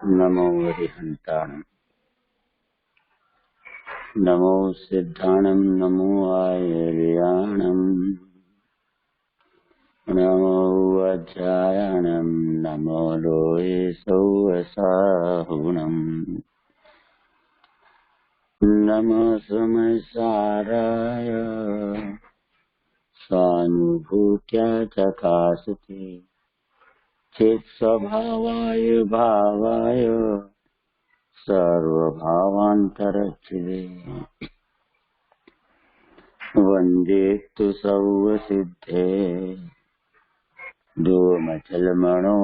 नमो हरिहंताणं नमो सिद्धाणं नमो आयर्याणं नमो वज्रायणं नमो लोये सौवसाहुणं नमो समसाराय स्वानुभूत्या चकासते चित्स्वभावाय भावाय सर्वभावान्तरचिते वन्दे तु सर्वसिद्धे धूमचलमणोवमं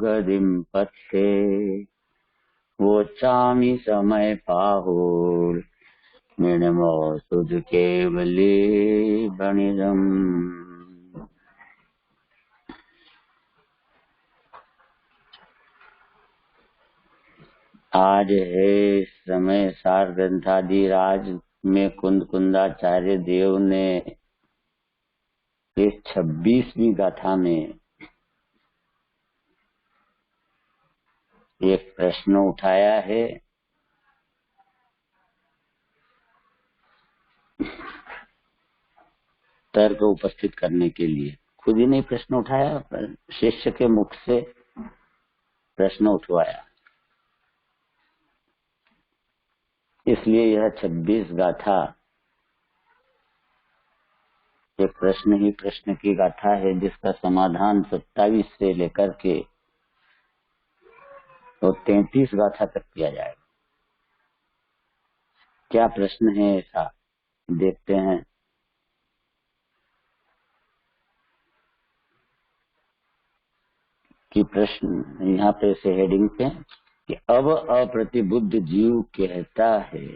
गदिं पत्ते वोचामि समय पाहुर निर्णमो सुध केवले बणिदम्। आज है समय सार ग्रंथादिराज में कुंदाचार्य देव ने इस 26वीं गाथा में एक प्रश्न उठाया है। तर्क उपस्थित करने के लिए खुद ही नहीं प्रश्न उठाया, पर शिष्य के मुख से प्रश्न उठवाया। इसलिए यह 26 गाथा एक प्रश्न ही प्रश्न की गाथा है, जिसका समाधान 27 से लेकर के तो 33 गाथा तक किया जाएगा। क्या प्रश्न है ऐसा देखते हैं। कि प्रश्न यहाँ पे से हेडिंग पे कि अब अप्रतिबुद्ध जीव कहता है,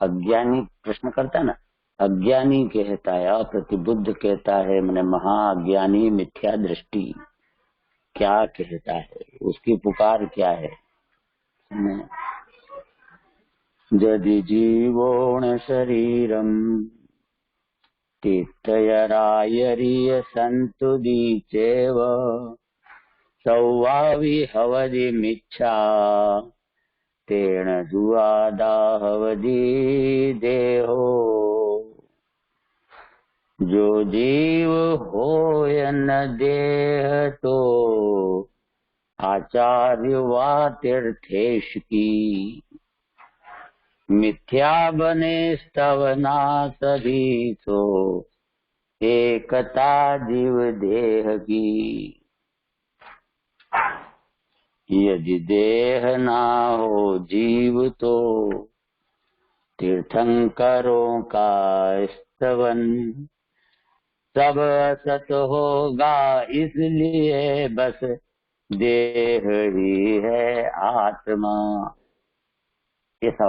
अज्ञानी प्रश्न करता है ना, अज्ञानी कहता है, अप्रतिबुद्ध कहता है, मैंने महाअज्ञानी मिथ्या दृष्टि क्या कहता है, उसकी पुकार क्या है। यदि जीवोण शरीरम तीर्थयरायरीय संतु दीचेव सौवाविहवदिमिच्छा तेन जुआदाहवदी देहो। जो जीव होयन देह तो आचार्य वा तीर्थेश की मिथ्या बने स्तवना सभी तो एकता जीव देह की। यदि देह ना हो जीव तो तीर्थंकरों का स्तवन सब असत होगा, इसलिए बस देह ही है आत्मा। ऐसा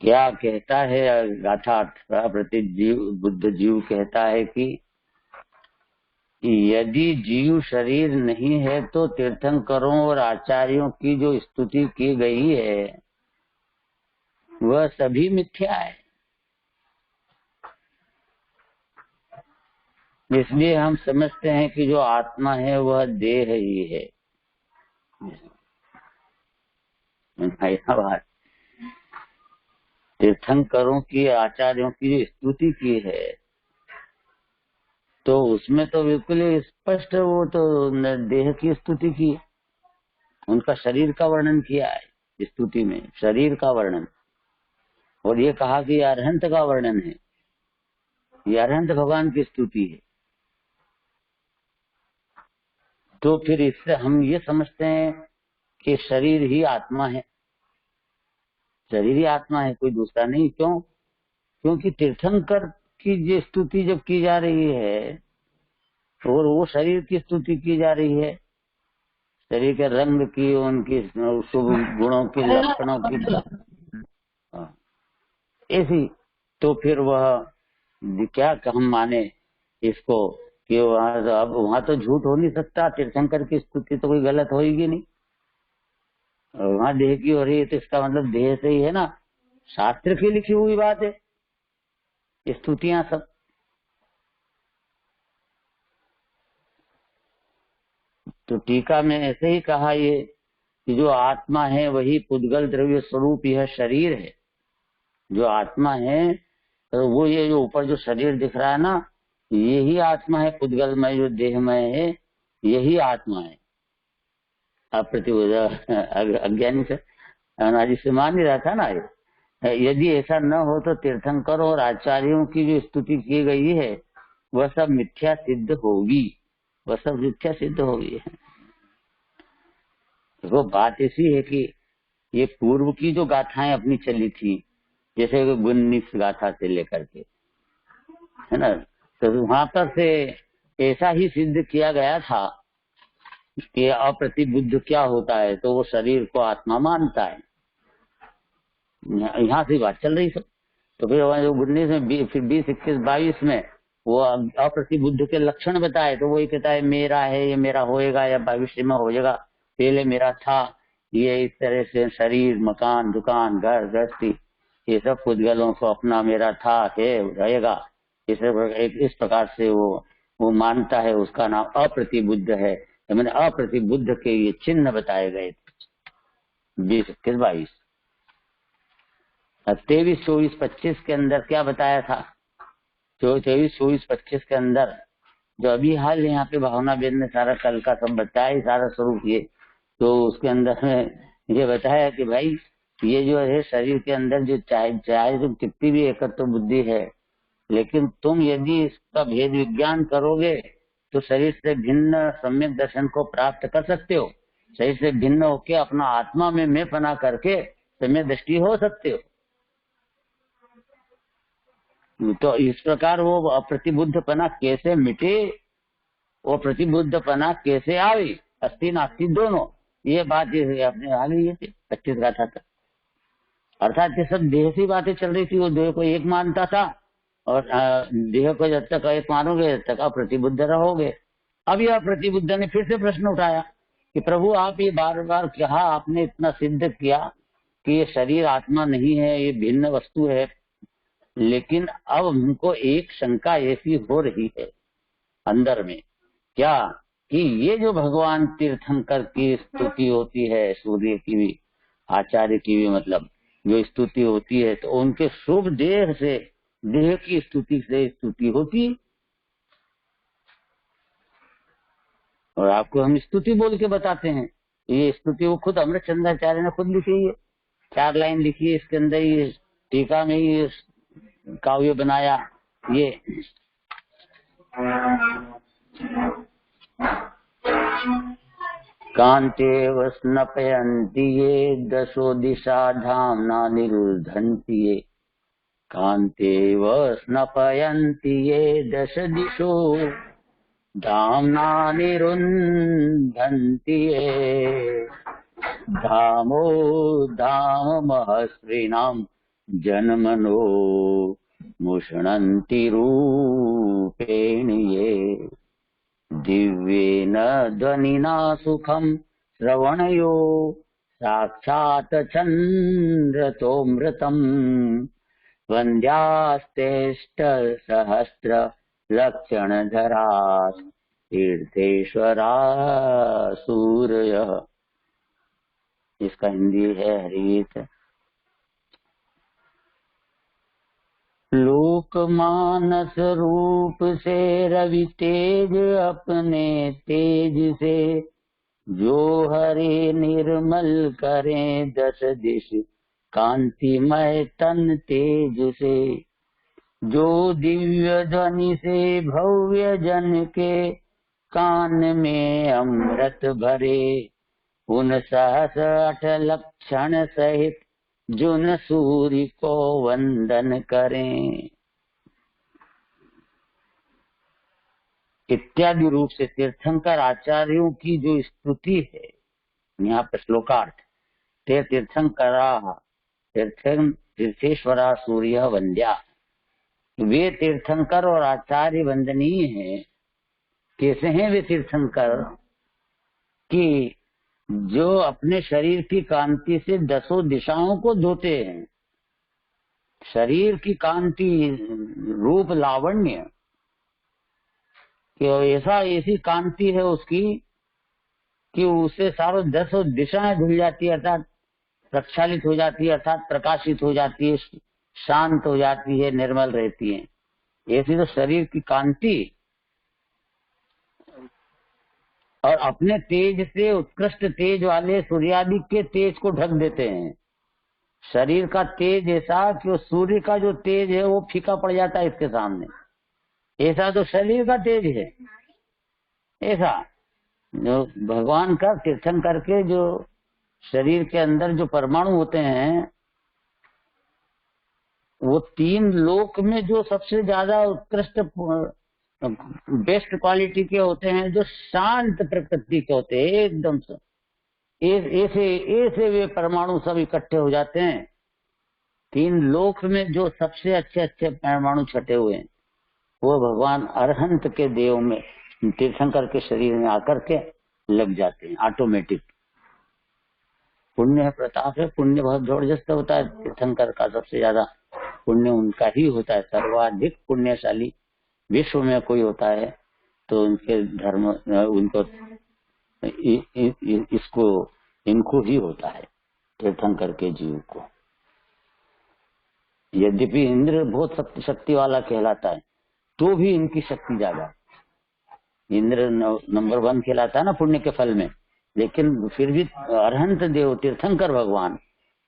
क्या कहता है गाथा 18 प्रति जीव बुद्ध जीव कहता है कि यदि जीव शरीर नहीं है तो तीर्थंकरों और आचार्यों की जो स्तुति की गई है वह सभी मिथ्या है। इसलिए हम समझते हैं कि जो आत्मा है वह देह ही है। तीर्थंकरों की आचार्यों की स्तुति की है तो उसमें तो बिल्कुल स्पष्ट वो तो देह की स्तुति की, उनका शरीर का वर्णन किया है स्तुति में, शरीर का वर्णन। और ये कहा कि अरहंत का वर्णन है, ये अरहंत भगवान की स्तुति है। तो फिर इससे हम ये समझते हैं कि शरीर ही आत्मा है, शरीर ही आत्मा है, कोई दूसरा नहीं। क्यों? क्योंकि तीर्थंकर की जो स्तुति जब की जा रही है और वो शरीर की स्तुति की जा रही है, शरीर के रंग की, उनकी शुभ गुणों की, लक्षणों की ऐसी, तो फिर वह क्या हम माने इसको कि वहां तो झूठ हो नहीं सकता। तीर्थंकर की स्तुति तो कोई गलत होगी नहीं, वहां देह की हो रही है तो इसका मतलब देह से ही है ना, शास्त्र की लिखी हुई बात है स्तुतियां सब। तो टीका में ऐसे ही कहा ये कि जो आत्मा है वही पुद्गल द्रव्य स्वरूप यह शरीर है। जो आत्मा है तो वो ये जो ऊपर जो शरीर दिख रहा है ना, यही आत्मा है। पुद्गलमय जो देहमय है यही आत्मा है। अज्ञानी से अनादि से मान ही रहा था ना ये। यदि ऐसा न हो तो तीर्थंकर और आचार्यों की जो स्तुति की गई है वह सब मिथ्या सिद्ध होगी, वह सब मिथ्या सिद्ध होगी। वो बात ऐसी है कि ये पूर्व की जो गाथाएं अपनी चली थी, जैसे 19 गाथा से लेकर के, है ना, तो वहां पर से ऐसा ही सिद्ध किया गया था कि अप्रतिबुद्ध क्या होता है, तो वो शरीर को आत्मा मानता है। यहाँ से बात चल रही सब। तो फिर जो 19 में फिर 20, 21, 22 में वो अप्रतिबुद्ध के लक्षण बताए, तो वही कहता है मेरा है, ये मेरा होएगा या भविष्य में हो जाएगा, पहले मेरा था। ये इस तरह से शरीर, मकान, दुकान, घर गृहस्थी, ये सब पुद्गलों को अपना मेरा था, है, रहेगा, इस प्रकार से वो मानता है। उसका नाम अप्रतिबुद्ध है। तो मैंने अप्रतिबुद्ध के ये चिन्ह बताए गए 20, 21, 22। 23, 24, 25 के अंदर क्या बताया था? 23, 24, 25 के अंदर जो अभी हाल यहाँ पे भावना बेद ने सारा कल का सब बताया, सारा स्वरूप ये, तो उसके अंदर में ये बताया कि भाई ये जो है शरीर के अंदर जो चाहे तुम कितनी भी एकत्व बुद्धि है, लेकिन तुम यदि इसका भेद विज्ञान करोगे तो शरीर से भिन्न सम्यक दर्शन को प्राप्त कर सकते हो। शरीर से भिन्न होके अपना आत्मा में मैं पना करके सम्यक दृष्टि हो सकते हो। तो इस प्रकार वो अप्रतिबुद्धपना कैसे मिटे, वो प्रतिबुद्धपना कैसे आवे, अस्थि नास्ति दोनों, ये बात अपने आ गई है 25 गाथा तक। अर्थात ये सब देह की बातें चल रही थी। वो देह को एक मानता था और देह को जब तक एक मानोगे तब तक अप्रतिबुद्ध रहोगे। अब यह प्रतिबुद्ध ने फिर से प्रश्न उठाया कि प्रभु आप ये बार बार कहा, आपने इतना सिद्ध किया कि ये शरीर आत्मा नहीं है, ये भिन्न वस्तु है, लेकिन अब हमको एक शंका ऐसी हो रही है अंदर में, क्या कि ये जो भगवान तीर्थंकर की स्तुति होती है, सूर्य की भी, आचार्य की भी, मतलब जो स्तुति होती है, तो उनके शुभ देह से, देह की स्तुति से स्तुति होती। और आपको हम स्तुति बोल के बताते हैं। ये स्तुति वो खुद अमृतचंद्राचार्य ने खुद लिखी है, 4 लाइन लिखी है इसके अंदर, ये टीका में ही काव्य बनाया। ये कांते स्नपयन्ति ये दशो दिशा धाम्ना निरुद्धन्ति ये, कांते स्नपयन्ति ये दश दिशो धाम्ना निरुन्धन्ति ये, धामो धाम महस्रीणाम जन्मनो मुष्णन्ति रूपेण ये, दिव्येन ध्वनिना सुखम श्रवणयो साक्षात् चन्द्रतोऽमृतम्, वन्द्यास्तेष्ट सहस्र लक्षणधरा तीर्थेश्वरा सूर्य। इसका हिंदी है हरित। लोकमानस रूप से रवि तेज अपने तेज से, जो हरे निर्मल करें 10 दिश कांतिमय तन तेज से, जो दिव्य ध्वनि से भव्य जन के कान में अमृत भरे, उन 68 लक्षण सहित जुन सूर्य को वंदन करें, इत्यादि रूप से तीर्थंकर आचार्यों की जो स्तुति है, यहाँ पर श्लोकार्थ, ते तीर्थंकरा तीर्थेश्वरा सूर्य वंद्या, वे तीर्थंकर और आचार्य वंदनीय हैं। कैसे हैं वे तीर्थंकर? कि जो अपने शरीर की कांति से 10 दिशाओं को धोते हैं। शरीर की कांति, रूप लावण्य, कि ऐसी कांति है उसकी कि उसे सारों 10 दिशाएं धुल जाती है, अर्थात प्रक्षालित हो जाती है, अर्थात प्रकाशित हो जाती है, शांत हो जाती है, निर्मल रहती है। ऐसी तो शरीर की कांति और अपने तेज से उत्कृष्ट तेज वाले सूर्यादि के तेज को ढक देते हैं। शरीर का तेज ऐसा कि वो सूर्य का जो तेज है वो फीका पड़ जाता है इसके सामने। ऐसा तो शरीर का तेज है। ऐसा जो भगवान का कीर्तन करके जो शरीर के अंदर जो परमाणु होते हैं वो 3 लोक में जो सबसे ज्यादा उत्कृष्ट बेस्ट क्वालिटी के होते हैं, जो शांत प्रकृति के होते हैं एकदम से। ऐसे ऐसे वे परमाणु सब इकट्ठे हो जाते हैं। 3 लोक में जो सबसे अच्छे अच्छे परमाणु छटे हुए हैं वो भगवान अरहंत के देव में तीर्थंकर के शरीर में आकर के लग जाते हैं ऑटोमेटिक। पुण्य है, प्रताप है, पुण्य बहुत जबरदस्त होता है। तीर्थंकर का सबसे ज्यादा पुण्य उनका ही होता है। सर्वाधिक पुण्यशाली विश्व में कोई होता है तो उनके धर्म उनको इसको इनको ही होता है, तीर्थंकर के जीव को। यद्यपि इंद्र बहुत शक्ति वाला कहलाता है तो भी इनकी शक्ति ज्यादा। इंद्र नंबर 1 कहलाता है ना पुण्य के फल में, लेकिन फिर भी अरहंत देव तीर्थंकर भगवान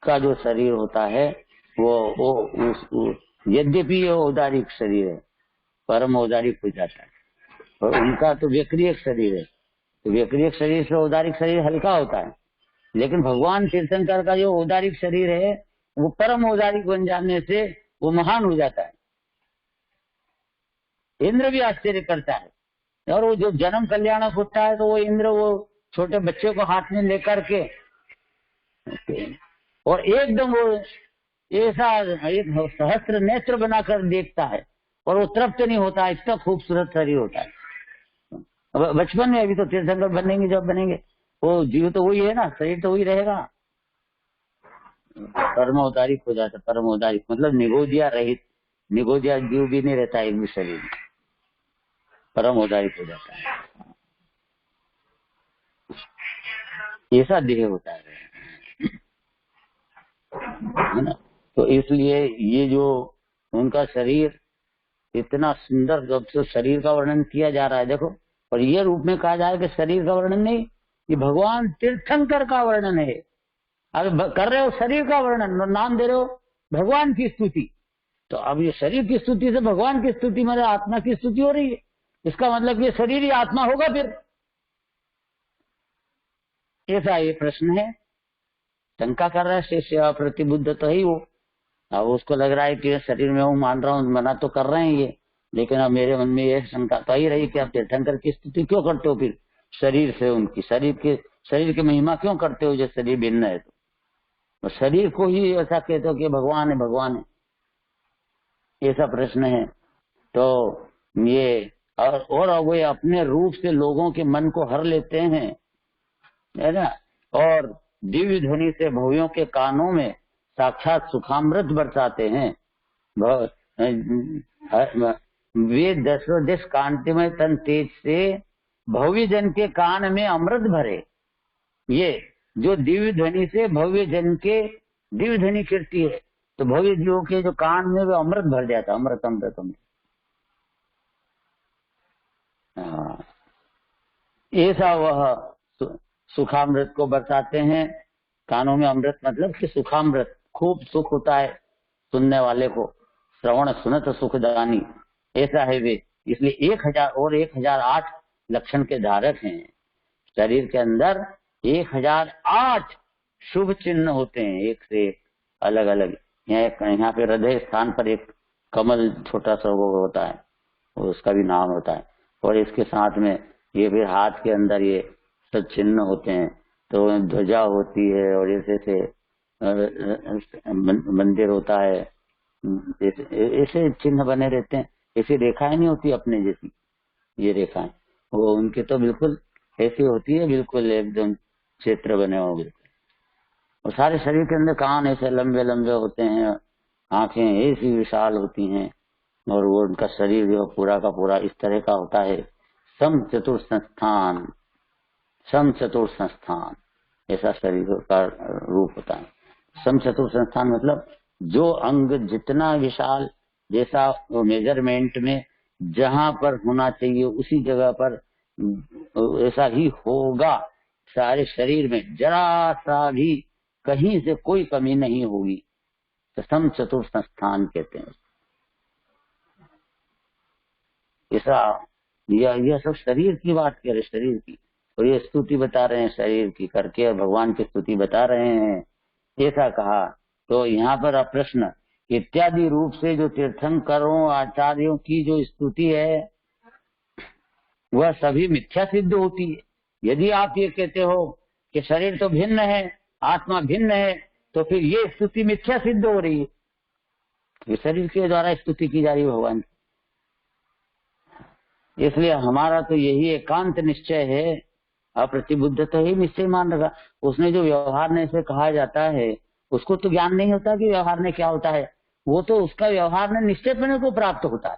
का जो शरीर होता है वो यद्यपि ये औदारिक शरीर है, परम औदारिक हो जाता है। और उनका तो व्यक्रियक शरीर है, तो व्यक्रियक शरीर से औदारिक शरीर हल्का होता है, लेकिन भगवान तीर्थंकर का जो औदारिक शरीर है वो परम औदारिक बन जाने से वो महान हो जाता है। इंद्र भी आश्चर्य करता है। और वो जो जन्म कल्याणक होता है तो वो इंद्र वो छोटे बच्चे को हाथ में लेकर के और एकदम वो ऐसा एक सहस्त्र नेत्र बनाकर देखता है और वो तृप्त नहीं होता, इतना खूबसूरत शरीर होता है। बचपन में अभी तो तीर्थंकर बनेंगे, जब बनेंगे वो जीव तो वही है ना, शरीर तो वही रहेगा। परम औदारिक हो जाता है। परम औदारिक मतलब निगोदिया रहित, निगोदिया जीव भी नहीं रहता एक भी शरीर में, परम औदारिक हो जाता है। ऐसा देह होता है ना। तो इसलिए ये जो उनका शरीर इतना सुंदर, जब से शरीर का वर्णन किया जा रहा है देखो, और ये रूप में कहा जाए कि शरीर का वर्णन नहीं, ये भगवान तीर्थंकर का वर्णन है। अब कर रहे हो शरीर का वर्णन और नाम दे रहे हो भगवान की स्तुति, तो अब ये शरीर की स्तुति से भगवान की स्तुति मेरे आत्मा की स्तुति हो रही है। इसका मतलब ये शरीर ही आत्मा होगा फिर, ऐसा ये प्रश्न है। शंका कर रहा है शिष्य, प्रतिबुद्ध तो ही वो। अब उसको लग रहा है कि शरीर में हूँ, मान रहा हूँ, मना तो कर रहे हैं ये, लेकिन अब मेरे मन में ये शंका तो ही रही कि आप तीर्थंकर की स्तुति क्यों करते हो फिर शरीर से, उनकी शरीर की महिमा क्यों करते हो जब शरीर भिन्न है तो शरीर को ही ऐसा कहते हो कि भगवान है, भगवान है, ऐसा प्रश्न है। तो ये और वे अपने रूप से लोगों के मन को हर लेते हैं, है ना, और दिव्य ध्वनि से भव्यों के कानों में साक्षात सुखामृत बरसाते हैं। वे दसों दिश कांतिमय तन तेज से भव्य जन के कान में अमृत भरे। ये जो दिव्य ध्वनि से भव्य जन के दिव्य ध्वनि कीर्ति है, तो भव्य जीवों के जो कान में वो अमृत भर जाता, अमृत अमृत अमृत। ऐसा वह सुखामृत को बरसाते हैं, कानों में अमृत मतलब कि सुखामृत, खूब सुख होता है सुनने वाले को, श्रवण सुनत सुखदानी, ऐसा है वे। इसलिए 1000 और 1008 लक्षण के धारक हैं। शरीर के अंदर 1008 शुभ चिन्ह होते हैं, एक से एक अलग अलग। यहाँ पे हृदय स्थान पर एक कमल छोटा सा वो होता है, उसका भी नाम होता है। और इसके साथ में ये फिर हाथ के अंदर ये सब चिन्ह होते हैं, तो ध्वजा होती है और ऐसे मंदिर होता है, ऐसे चिन्ह बने रहते हैं। ऐसी रेखाएं नहीं होती अपने जैसी, ये रेखाएं वो उनके तो बिल्कुल ऐसी होती है, बिल्कुल एकदम क्षेत्र बने हो बिल्कुल। और सारे शरीर के अंदर कान ऐसे लंबे लंबे होते हैं, आंखें ऐसी विशाल होती हैं, और वो उनका शरीर जो पूरा का पूरा इस तरह का होता है। सम चतुर संस्थान, सम चतुर संस्थान, ऐसा शरीर का रूप होता है। सम चतुर संस्थान मतलब जो अंग जितना विशाल, जैसा वो मेजरमेंट में जहां पर होना चाहिए उसी जगह पर ऐसा ही होगा। सारे शरीर में जरा सा भी कहीं से कोई कमी नहीं होगी, तो सम चतुर संस्थान कहते हैं। ऐसा यह सब शरीर की बात कर रहे, शरीर की, और ये स्तुति बता रहे हैं शरीर की करके, भगवान की स्तुति बता रहे हैं, ऐसा कहा। तो यहाँ पर प्रश्न, इत्यादि रूप से जो तीर्थंकरों आचार्यों की जो स्तुति है वह सभी मिथ्या सिद्ध होती है। यदि आप ये कहते हो कि शरीर तो भिन्न है, आत्मा भिन्न है, तो फिर ये स्तुति मिथ्या सिद्ध हो रही है। ये शरीर के द्वारा स्तुति की जा रही है भगवान की। इसलिए हमारा तो यही एकांत निश्चय है, अप्रतिबुद्ध तो ही निश्चय मान रखा। उसने जो व्यवहार ने से कहा जाता है, उसको तो ज्ञान नहीं होता कि व्यवहार ने क्या होता है। वो तो उसका व्यवहार ने निश्चय पने को प्राप्त होता है,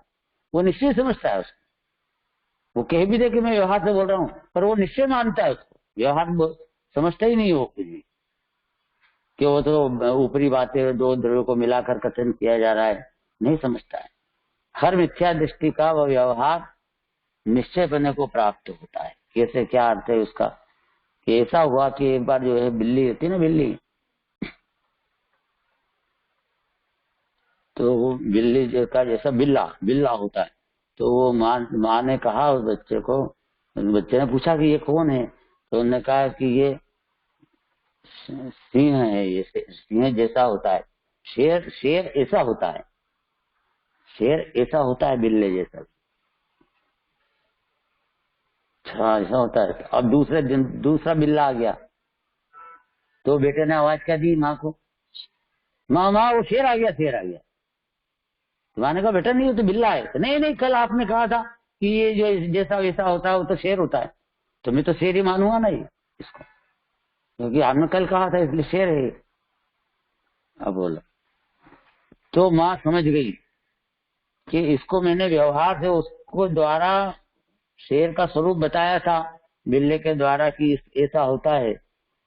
वो निश्चय समझता है उसको। वो कह भी दे कि मैं व्यवहार से बोल रहा हूँ, पर वो निश्चय मानता है उसको, व्यवहार समझता ही नहीं हो कुछ भी, कि वो तो ऊपरी बातें दो द्रव्यों को मिलाकर कथन किया जा रहा है, नहीं समझता है। हर मिथ्या दृष्टि का वह व्यवहार निश्चय बनने को प्राप्त होता है। कैसे, क्या अर्थ है उसका, कि ऐसा हुआ कि एक बार जो है बिल्ली होती है ना, बिल्ली, तो वो बिल्ली का जैसा बिल्ला होता है। तो वो माँ ने कहा उस बच्चे को, बच्चे ने पूछा कि ये कौन है, तो उन्होंने कहा कि ये सिंह है, ये सिंह जैसा होता है। शेर ऐसा होता है, शेर ऐसा होता है बिल्ले जैसा। अच्छा, ऐसा होता है। अब दूसरे दिन दूसरा बिल्ला आ गया, तो बेटे ने आवाज क्या दी माँ को, माँ माँ वो शेर आ गया, शेर आ गया। माँ ने कहा बेटा नहीं, वो तो बिल्ला है। तो नहीं, कल आपने कहा था कि ये जो जैसा वैसा होता है वो तो शेर होता है। तो मैं तो शेर ही मानूंगा ना ये इसको, क्योंकि आपने कल कहा था इसलिए शेर है। अब बोलो, तो माँ समझ गई कि इसको मैंने व्यवहार से उसको द्वारा शेर का स्वरूप बताया था बिल्ले के द्वारा कि ऐसा होता है,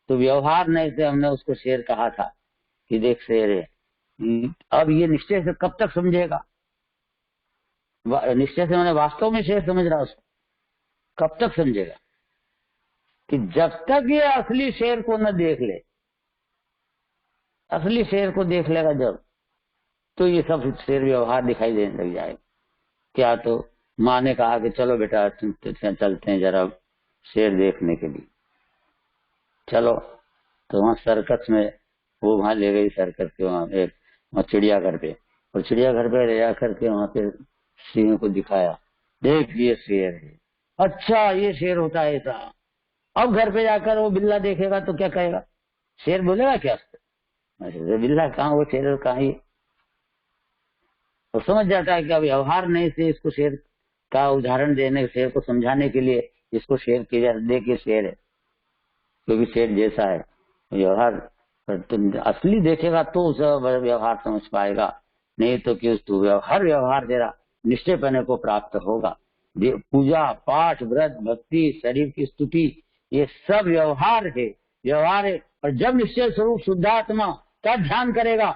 तो व्यवहार नहीं से हमने उसको शेर कहा था कि देख शेर है। अब ये निश्चय से कब तक समझेगा, निश्चय से मैंने वास्तव में शेर समझ रहा उसको, कब तक समझेगा, कि जब तक ये असली शेर को न देख ले। असली शेर को देख लेगा जब, तो ये सब शेर व्यवहार दिखाई देने लग जाएगा। क्या, तो माँ ने कहा कि चलो बेटा चलते हैं जरा शेर देखने के लिए, चलो। तो वहाँ सर्कस में वो वहां ले गई, सर्कस के वहाँ चिड़ियाघर पे, और चिड़ियाघर पे ले जाकर के वहां पे सिंह को दिखाया, देख ये शेर है। अच्छा, ये शेर होता है ऐसा। अब घर पे जाकर वो बिल्ला देखेगा तो क्या कहेगा, शेर बोलेगा क्या उसको, बिल्ला कहाँ, वो शेर कहाँ ही। वो समझ जाता है कि अब व्यवहार नहीं से इसको शेर का उदाहरण देने, शेर को समझाने के लिए इसको शेर के देखिए शेर है, क्योंकि शेर जैसा है। व्यवहार तुम असली देखेगा तो उसे व्यवहार समझ पाएगा, नहीं तो कि हर व्यवहार तेरा निश्चय पने को प्राप्त होगा। पूजा पाठ व्रत भक्ति शरीर की स्तुति ये सब व्यवहार है, व्यवहार है। और जब निश्चय स्वरूप शुद्धात्मा का ध्यान करेगा,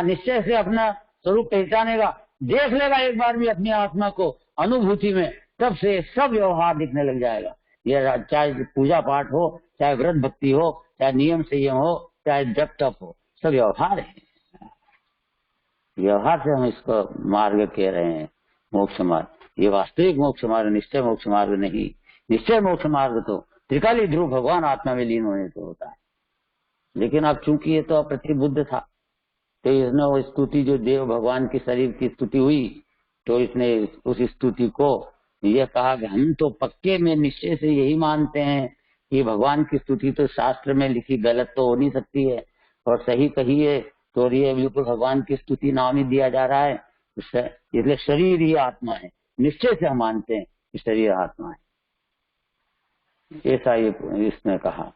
निश्चय से अपना स्वरूप पहचानेगा, देख लेगा एक बार भी अपनी आत्मा को अनुभूति में, तब से सब व्यवहार दिखने लग जाएगा। ये चाहे पूजा पाठ हो, चाहे व्रत भक्ति हो, चाहे नियम संयम हो, चाहे जप तप हो, सब व्यवहार है। व्यवहार से हम इसको मार्ग कह रहे हैं, मोक्ष मार्ग। ये वास्तविक मोक्ष मार्ग, निश्चय मोक्ष मार्ग नहीं। निश्चय मोक्ष मार्ग तो त्रिकाली ध्रुव भगवान आत्मा में लीन होने से होता है। लेकिन अब चूंकि ये तो अप्रतिबुद्ध था, तो इसने वो स्तुति जो देव भगवान की शरीर की स्तुति हुई, तो इसने उस स्तुति को यह कहा कि हम तो पक्के में निश्चय से यही मानते हैं कि भगवान की स्तुति तो शास्त्र में लिखी गलत तो हो नहीं सकती है, और सही कही है, तो ये बिल्कुल भगवान की स्तुति नाम ही दिया जा रहा है। इसलिए शरीर ही आत्मा है, निश्चय से हम मानते हैं कि शरीर आत्मा है, ऐसा ये इसने कहा।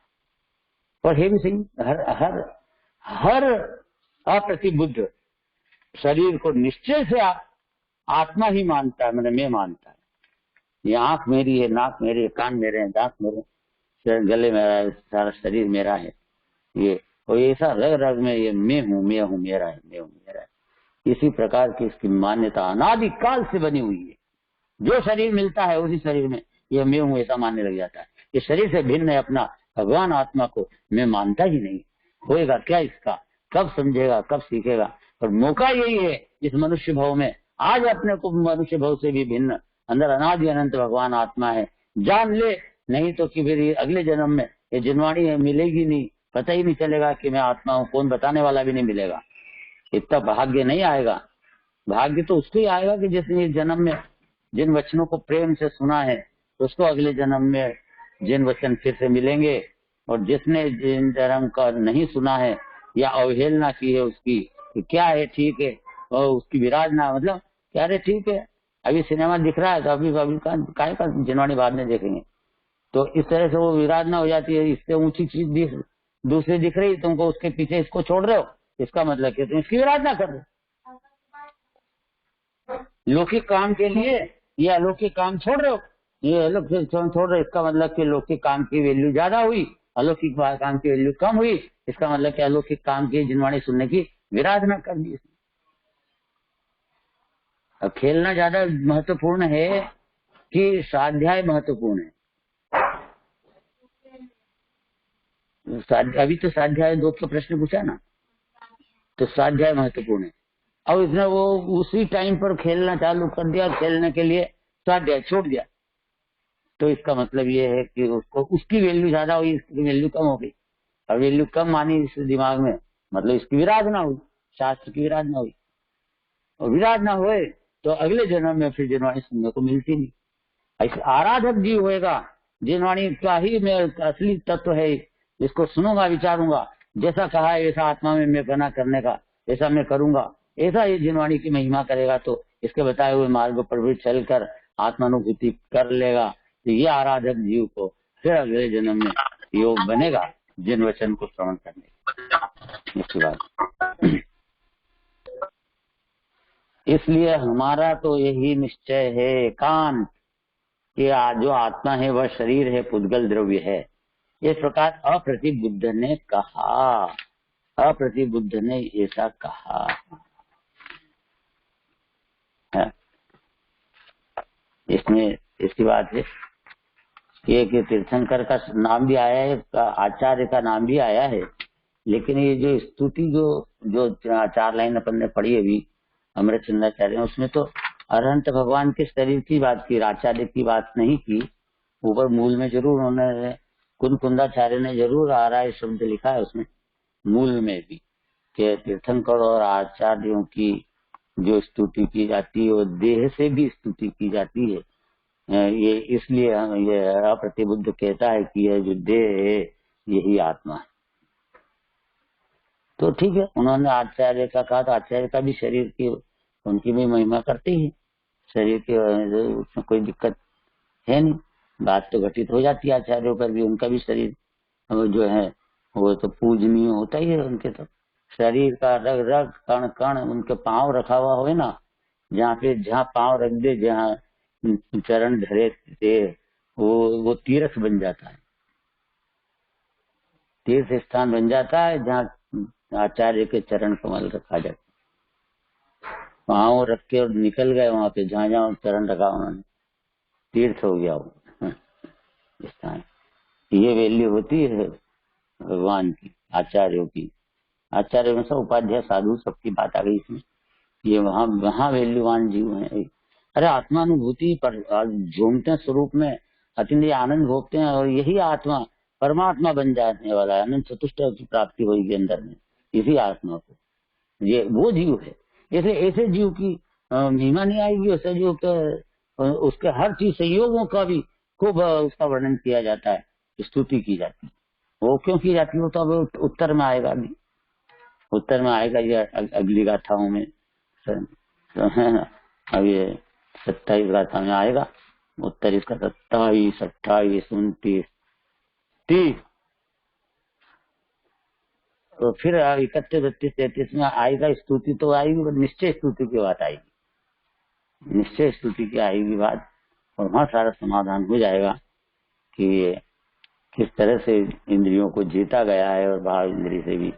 और हे भी सिंह, हर हर हर अप्रतिबुद्ध शरीर को निश्चय से आत्मा ही मानता है, मैंने मैं मानता है। ये आंख मेरी है, नाक मेरे, कान मेरे हैं, दांत मेरे, गले मेरा है, सारा शरीर मेरा है ये, और ऐसा रग रग में ये मैं हूँ मेरा है, मैं हूँ मेरा है। इसी प्रकार की इसकी मान्यता अनादि काल से बनी हुई है। जो शरीर मिलता है उसी शरीर में ये मैं हूँ ऐसा मानने लग जाता है। ये शरीर से भिन्न है अपना भगवान आत्मा को मैं मानता ही नहीं। होएगा क्या इसका, कब समझेगा, कब सीखेगा। और मौका यही है इस मनुष्य भाव में, आज अपने को मनुष्य भाव से भी भिन्न अंदर अनादि अनंत भगवान आत्मा है, जान ले। नहीं तो कि फिर अगले जन्म में ये जिनवाणी है मिलेगी नहीं, पता ही नहीं चलेगा कि मैं आत्मा हूँ, कौन बताने वाला भी नहीं मिलेगा। इतना भाग्य नहीं आएगा। भाग्य तो उसको ही आएगा कि जिसने इस जन्म में जिन वचनों को प्रेम से सुना है उसको अगले जन्म में जिन वचन फिर से मिलेंगे, और जिसने जिन धर्म का नहीं सुना है या अवहेलना की है उसकी कि क्या है ठीक है, और उसकी विराजना मतलब क्या है ठीक है, अभी सिनेमा दिख रहा है तो अभी काय का जिनवाणी बाद में देखेंगे। तो इस तरह से वो विराजना हो जाती है। इससे ऊंची चीज दूसरी दिख रही, तुमको उसके पीछे इसको छोड़ रहे हो, इसका मतलब कि तुम इसकी विराजना कर रहे हो। लौकिक काम के लिए ये अलौकिक काम छोड़ रहे हो, ये अलौकिक काम छोड़ रहे हो, इसका मतलब कि लौकिक काम की वैल्यू ज्यादा हुई, अलौकिक काम की वैल्यू कम हुई। इसका मतलब कि अलौकिक काम की जिनवाणी सुनने की विराधना कर दी। अब खेलना ज्यादा महत्वपूर्ण है कि स्वाध्याय महत्वपूर्ण है? अभी तो स्वाध्याय 2 का प्रश्न पूछा ना, तो स्वाध्याय महत्वपूर्ण है। अब इसने वो उसी टाइम पर खेलना चालू कर दिया, खेलने के लिए स्वाध्याय छोड़ दिया, तो इसका मतलब ये है कि उसको उसकी वैल्यू ज्यादा हुई, इसकी वैल्यू कम हो गई। और वैल्यू कम मानी इस दिमाग में, मतलब इसकी विराधना हुई, शास्त्र की विराधना हुई। और विराधना हुए तो अगले जन्म में फिर जिनवाणी सुनने को मिलती नहीं। ऐसे आराधक जीव होएगा, जिनवाणी का ही मैं असली तत्व है, इसको सुनूंगा, विचारूंगा, जैसा कहा है वैसा आत्मा में मैं बना करने का, ऐसा मैं करूंगा, ऐसा ये जिनवाणी की महिमा करेगा, तो इसके बताए हुए मार्ग पर भी चलकर आत्मानुभूति कर लेगा। तो ये आराधक जीव को फिर अगले जन्म में योग बनेगा जिन वचन को श्रवण करने इसके बाद। इसलिए हमारा तो यही निश्चय है एकांत कि जो आत्मा है वह शरीर है, पुद्गल द्रव्य है। इस प्रकार अप्रतिबुद्ध ने कहा, अप्रतिबुद्ध ने ऐसा कहा है। इसमें इसकी बात है कि तीर्थंकर का नाम भी आया है, आचार्य का नाम भी आया है, लेकिन ये जो स्तुति जो 4 लाइन अपन ने पढ़ी अभी अमृत चंद्राचार्य, उसमें तो अरहंत भगवान के शरीर की बात की, आचार्य की बात नहीं की। ऊपर मूल में जरूर उन्होंने कुंदाचार्य ने जरूर आराय शब्द लिखा है उसमें मूल में भी, कि तीर्थंकर और आचार्यों की जो स्तुति की जाती है वो देह से भी स्तुति की जाती है। ये इसलिए ये अप्रतिबुद्ध कहता है कि यह जो देह है यही आत्मा है। तो ठीक है, उन्होंने आचार्य का कहा, तो आचार्य का भी शरीर की उनकी भी महिमा करते ही, शरीर के उसमें कोई दिक्कत है नहीं, बात तो घटित हो जाती है आचार्यों पर भी। उनका भी शरीर जो है वो तो पूजनीय होता ही है। उनके तो शरीर का रग रग कण कण, उनके पांव रखा हुआ हो ना, जहाँ पांव रख दे, जहाँ चरण धरे थे, वो तीर्थ बन जाता है, तीर्थ स्थान बन जाता है जहाँ आचार्य के चरण कमल रखा जाता है। पांव रख के और निकल गए वहां पे, जहाँ जहाँ चरण रखा उन्होंने, तीर्थ हो गया वो स्थान। ये वैल्यू होती है भगवान की, आचार्यों की। आचार्य में सब उपाध्याय साधु सबकी बात आ गई इसमें। ये वहाँ वैल्यूवान जीव है। अरे आत्मानुभूति पर झूमते स्वरूप में अतिशय आनंद भोगते हैं, और यही आत्मा परमात्मा बन जाने वाला है। अनंत चतुष्ट की प्राप्ति होगी अंदर में इसी आत्मा को। ये वो जीव है। ऐसे जीव की महिमा नहीं आएगी। ऐसे जीव के उसके हर चीज संयोगों का भी खूब उसका वर्णन किया जाता है, स्तुति की जाती है। वो क्यों की जाती है वो तो अब उत्तर में आएगा, अभी उत्तर में आएगा ये अगली गाथाओं में। अब ये 27 गाथा में आएगा उत्तर इसका, 27, 28, 29, 30, तो फिर 31, 32, 33 में आएगा स्तुति। तो आएगी निश्चय स्तुति की बात आएगी, निश्चय स्तुति की आएगी बात, और वहां सारा समाधान हो जाएगा कि किस तरह से इंद्रियों को जीता गया है और भाव इंद्रिय से भी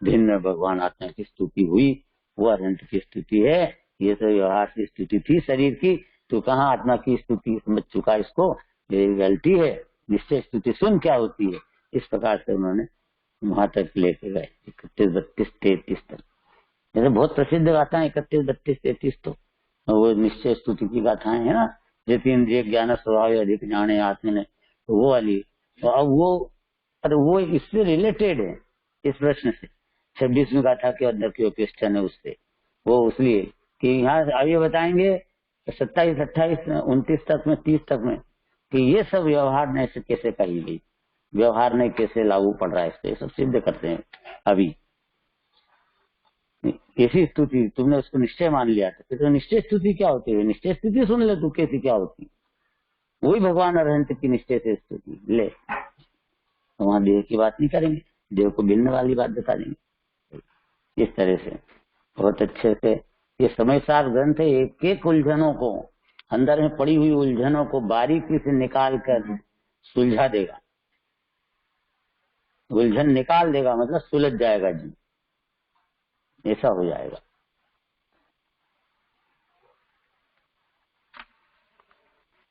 भिन्न भगवान आत्मा की स्तुति हुई, वो अनंत की स्तुति है। ये तो व्यवहार की स्तुति थी शरीर की, तो कहाँ आत्मा की स्तुति समझ चुका इसको, ये गलती है। निश्चय स्तुति सुन क्या होती है, इस प्रकार से उन्होंने वहां तक लेके गए 31, 32, 33 तक। जैसे बहुत प्रसिद्ध गाथाएं 31, 32, 33 तो वो निश्चय स्तुति की गाथाएं है ना, जैसे इंद्रिय ज्ञान स्वभाव अधिक जाने आत्मा ने, तो वो वाली। तो अब वो इससे रिलेटेड है इस प्रश्न से, 26वीं गाथा के अंदर की क्वेश्चन है उससे, वो इसलिए कि यहाँ आगे बताएंगे 27, 28, 29 तक में, 30 तक में कि ये सब व्यवहार ने कैसे कही गई, व्यवहार ने कैसे लागू पड़ रहा है, इससे सब सिद्ध करते हैं। अभी कैसी स्तुति, तुमने उसको निश्चय मान लिया था, फिर तो निश्चय स्तुति क्या होती है, निश्चय स्तुति सुन ले तू कैसी क्या होती, वही भगवान अरहंत की निश्चय से स्तुति ले। तो वहां देह की बात नहीं करेंगे, देह को भिन्न वाली बात बता देंगे। इस तरह से बहुत अच्छे से ये समय सार ग्रंथ है, एक एक उलझनों को, अंदर में पड़ी हुई उलझनों को बारीकी से निकाल कर सुलझा देगा। उलझन निकाल देगा मतलब सुलझ जाएगा जी, ऐसा हो जाएगा।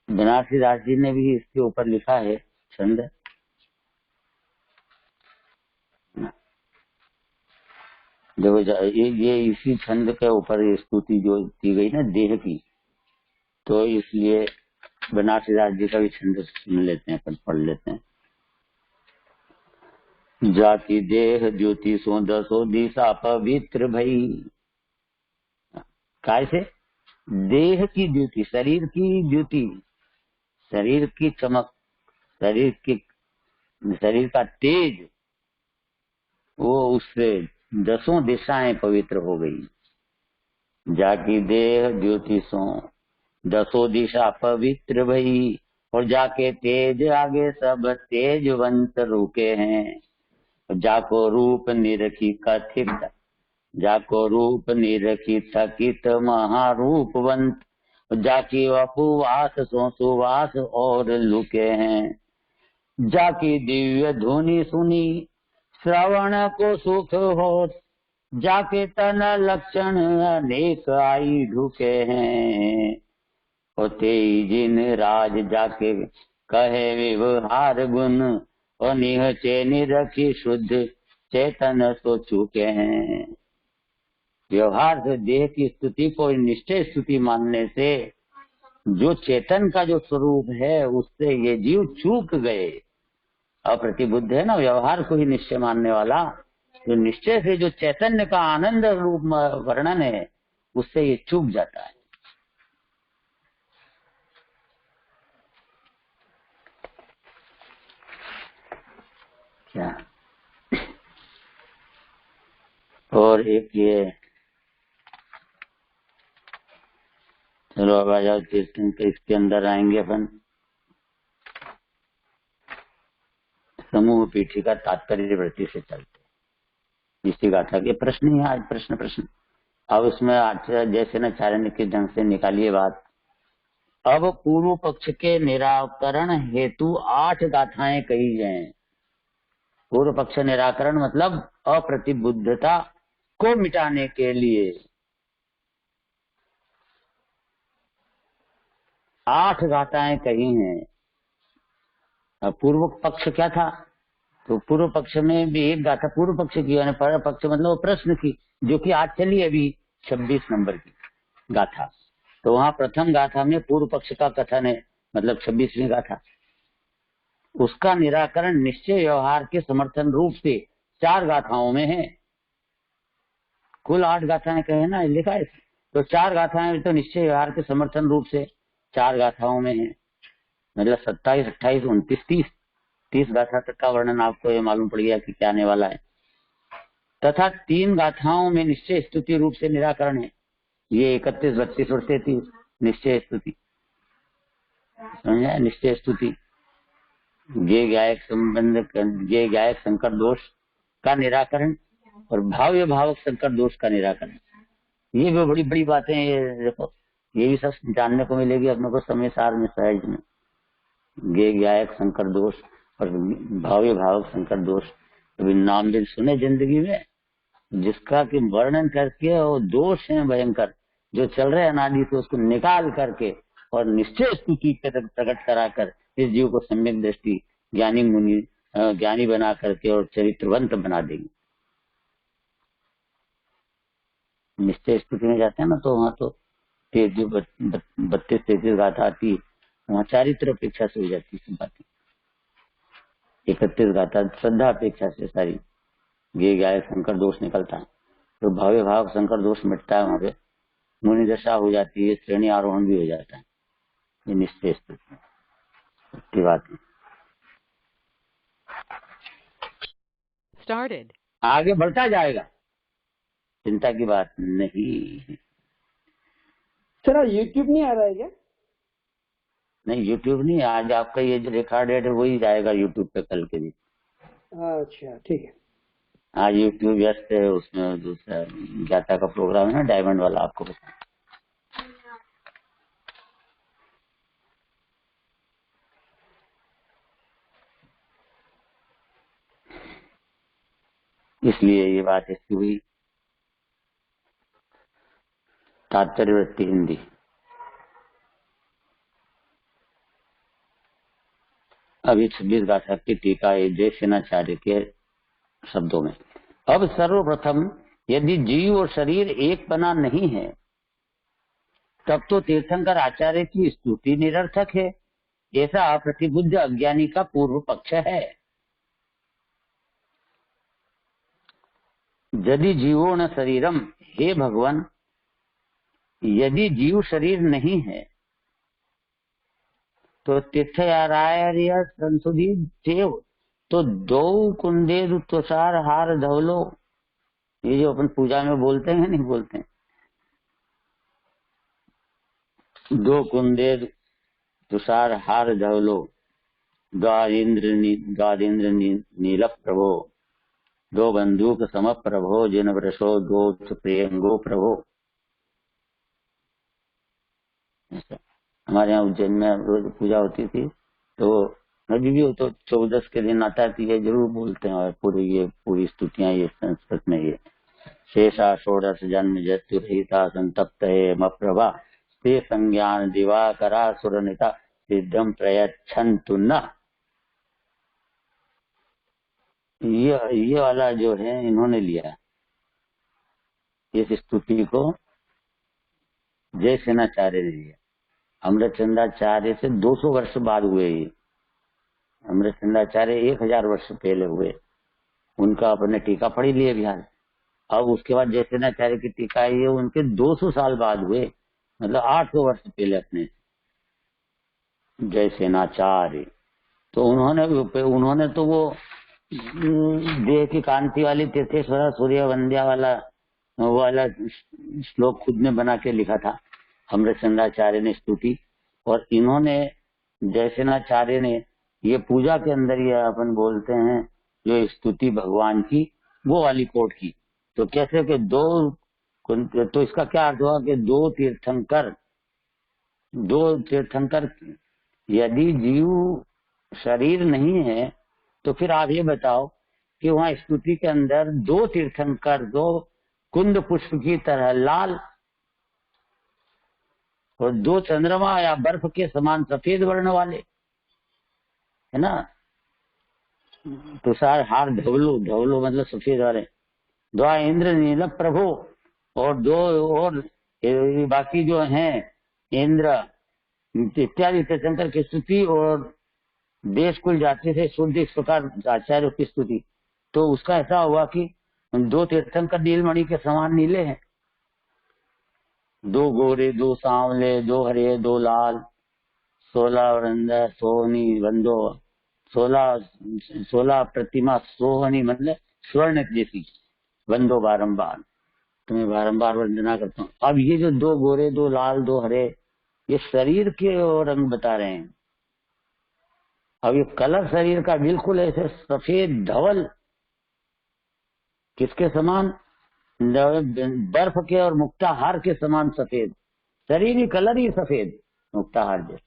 बनारसी दास जी ने भी इसके ऊपर लिखा है छंद, देखो ये इसी छंद के ऊपर स्तुति जो की गई ना देह की, तो इसलिए बनारसी दास जी का भी छंद सुन लेते हैं, पढ़ लेते हैं। जाति देह ज्योति सो दसो दिशा पवित्र भई, कैसे देह की द्युति, शरीर की द्युति, शरीर की चमक, शरीर का तेज, वो उससे 10 दिशाएं पवित्र हो गई। जाकी देह ज्योति सो 10 दिशा पवित्र भई, और जाके तेज आगे सब तेजवंत रुके हैं। जाको रूप निरखी कथित, जाको रूप निरखी थकित महारूपवंत, जाकी वपुवास सो सुवास और लुके हैं। जाकी दिव्य धुनि सुनी श्रवण को सुख हो, जाके तन लक्षण अनेक आई ढुके हैं। होते जिन राज जाके कहे व्यवहार गुण, और निहचे निरखी शुद्ध चेतन सो चुके हैं। व्यवहार से देह की स्तुति को निश्चय स्तुति मानने से जो चेतन का जो स्वरूप है उससे ये जीव चूक गए। अप्रतिबुद्ध है ना, व्यवहार को ही निश्चय मानने वाला, जो निश्चय से जो चैतन्य का आनंद रूप वर्णन है उससे ये चूक जाता है। क्या और एक ये, चलो अब आ जाओ कीर्तन के इसके अंदर आएंगे अपन। समूह पीठिका तात्पर्य वृत्ति से चलते, इसी गाथा के प्रश्न ही आज प्रश्न। अब उसमें जैसे न चारण के ढंग से निकालिए बात। अब पूर्व पक्ष के निराकरण हेतु 8 गाथाएं कही गए। पूर्व पक्ष निराकरण मतलब अप्रतिबुद्धता को मिटाने के लिए 8 गाथाएं कही हैं। पूर्व पक्ष क्या था, तो पूर्व पक्ष में भी एक गाथा पूर्व पक्ष की, यानी पर पक्ष मतलब प्रश्न की, जो कि आज चली अभी 26 नंबर की गाथा। तो वहां प्रथम गाथा में पूर्व पक्ष का कथन है, मतलब 26वीं गाथा, उसका निराकरण निश्चय व्यवहार के समर्थन रूप से 4 गाथाओं में है। कुल 8 गाथाएं कहे ना, लिखा है, तो 4 गाथाएं तो निश्चय व्यवहार के समर्थन रूप से 4 गाथाओं में है, मतलब 27, 28, 29, 30 गाथा तक का वर्णन आपको ये मालूम पड़ गया कि क्या आने वाला है। तथा 3 गाथाओं में निश्चय स्तुति रूप से निराकरण है, ये 31, 32 और 33 निश्चय स्तुति, समझा, निश्चय स्तुति। ये गायक संबंध, ये गायक संकर दोष का निराकरण और भाव्य भावक संकर दोष का निराकरण, ये भी बड़ी बड़ी बातें। ये देखो, ये भी सब जानने को मिलेगी अपने को समय सार में, सहज में। गे गायक संकर दोष, और भावी भावक संकर दोष कभी नाम भी सुने जिंदगी में, जिसका कि वर्णन करके और दोष है भयंकर जो चल रहे अनादि से उसको निकाल करके और निश्चय स्तुति प्रकट कराकर इस जीव को सम्यक दृष्टि ज्ञानी मुनि ज्ञानी बना करके और चरित्रवंत बना देंगे। निश्चय स्तुति में जाते हैं ना, तो वहाँ तो 32-33 गाथा आती, वहाँ चारित्र अपेक्षा से हो जाती है बातें। 31 गाथा श्रद्धा अपेक्षा से सारी ये गाय संकर दोष निकलता है, तो भावे भाव संकर दोष मिटता है, वहां पे मुनि दशा हो जाती है, श्रेणी आरोहण भी हो जाता है। ये निश्चय स्तुति की बात है। Started. आगे बढ़ता जाएगा, चिंता की बात नहीं। सर यूट्यूब नहीं आ रहा है क्या? नहीं यूट्यूब नहीं, आज आपका ये जो रिकॉर्डेड है वही जाएगा यूट्यूब पे कल के दिन। अच्छा ठीक है। आज यूट्यूब व्यस्त है, उसमें दूसरा ज्ञाता का प्रोग्राम है ना, डायमंड वाला, आपको पता। इसलिए ये बात इसकी हुई। तात्पर्यवृत्ति हिंदी। अभी 26 गाथा की टीका जय सेनाचार्य के शब्दों में। अब सर्वप्रथम यदि जीव और शरीर एक बना नहीं है तब तो तीर्थंकर आचार्य की स्तुति निरर्थक है, ऐसा प्रतिबुद्ध अज्ञानी का पूर्व पक्ष है। यदि जीवो न शरीरम, हे भगवान यदि जीव शरीर नहीं है तो तीर्थयाराय संशोधित देव तो दो कुंदे तुषार हार धवलो, ये जो अपन पूजा में बोलते हैं नहीं बोलते हैं, दो कुंदे तुषार हार धवलो द्वारेन्द्र नील प्रभो, दो बंदूक सम प्रभो जिन वृषो दो प्रियंगो प्रभो। हमारे यहाँ उज्जैन में रोज पूजा होती थी, तो अभी भी तो 14 के दिन आता है तो ये जरूर बोलते हैं, और पूरी स्तुतियां ये संस्कृत में ये शेषा षोडश जन्म जत्यु रहिता संतप्त है प्रभा ते संज्ञान दिवाकरा सुरनिता सिद्धम प्रयच्छन्तु न। ये वाला जो है इन्होंने लिया इस स्तुति को, जय सेनाचार्य ने लिया। अमृतचंद्राचार्य से 200 वर्ष बाद हुए ये। अमृतचंद्राचार्य 1000 वर्ष पहले हुए, उनका अपने टीका पढ़ी लिए बिहार। अब उसके बाद जय सेनाचार्य की टीका है ये उनके 200 साल बाद हुए, मतलब 800 वर्ष पहले अपने जय सेनाचार्य। तो उन्होंने तो वो देह की कांति वाली तीर्थेश्वरा सूर्य वंद्या वाला श्लोक खुद ने बना के लिखा था अमृतचंद्राचार्य ने स्तुति, और इन्होंने जय सेनाचार्य ने ये पूजा के अंदर ये अपन बोलते हैं जो स्तुति भगवान की वो वाली कोट की। तो कैसे कि तो इसका क्या अर्थ हुआ कि दो तीर्थंकर यदि जीव शरीर नहीं है तो फिर आप ये बताओ कि वहां स्तुति के अंदर दो तीर्थंकर, दो कुंद पुष्प की तरह लाल और दो चंद्रमा या बर्फ के समान सफेद वर्ण वाले, है ना, तुषार हार धवलो मतलब सफेद वाले, दो इंद्र नील प्रभु, और दो और बाकी जो हैं इंद्र इत्यादि तीर्थंकर की स्तुति, और देश कुल जाति से शुद्ध इस प्रकार आचार्यों की स्तुति। तो उसका ऐसा हुआ कि दो तीर्थंकर नीलमणि के समान नीले हैं, दो गोरे दो सांवले दो हरे दो लाल, 16 वृंदा सोहनी बंदो, 16 प्रतिमा सोहनी मतलब स्वर्ण जैसी बंदो बारंबार, तुम्हें बारंबार वंदना करता हूँ। अब ये जो दो गोरे दो लाल दो हरे ये शरीर के रंग बता रहे हैं। अब ये कलर शरीर का बिल्कुल ऐसे सफेद धवल, किसके समान, बर्फ के और मुक्ताहार के समान सफेद, शरीर ही कलर ही सफेद मुक्ताहार जैसा।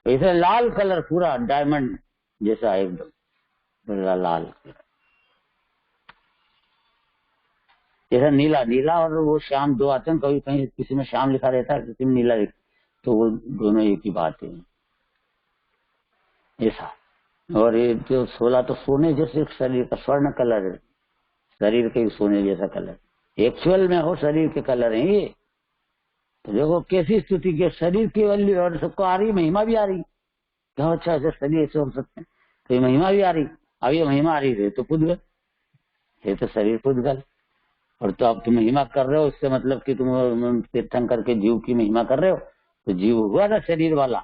ऐसे लाल कलर पूरा डायमंड जैसा एकदम लाल कलर, जैसा नीला नीला और वो श्याम दो आते हैं, कभी कहीं किसी में श्याम लिखा रहता है, किसी में नीला लिखा, तो वो दोनों एक ही बात है ऐसा। और ये जो 16 तो सोने जैसे शरीर का स्वर्ण कलर है, शरीर के सोने जैसा कलर एक्चुअल में हो शरीर के कलर है ये। तो देखो कैसी स्तुति के शरीर की वैल्यू और सबको आ रही, महिमा भी आ रही, क्या अच्छा ऐसे शरीर ऐसे हो सकते हैं, तो ये महिमा भी आ रही। अब ये महिमा आ रही है तो पुद्गल, ये तो शरीर पुद्गल, और तो अब तुम महिमा कर रहे हो, इससे मतलब कि तुम तीर्थंकर के जीव की महिमा कर रहे हो, तो जीव हुआ ना शरीर वाला,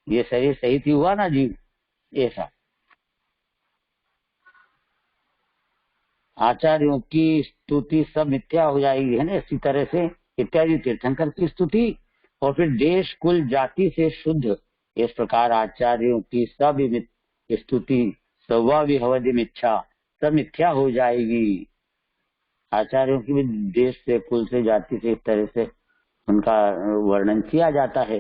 ये शरीर सहित ही हुआ ना जीव ऐसा। आचार्यों की स्तुति सब मिथ्या हो जाएगी है ना, इसी तरह से इत्यादि तीर्थंकर की स्तुति, और फिर देश कुल जाति से शुद्ध, इस प्रकार आचार्यों की सब स्तुति सवाविहवधि मिथ्या, सब मिथ्या हो जाएगी। आचार्यों की भी देश से कुल से जाति से इस तरह से उनका वर्णन किया जाता है,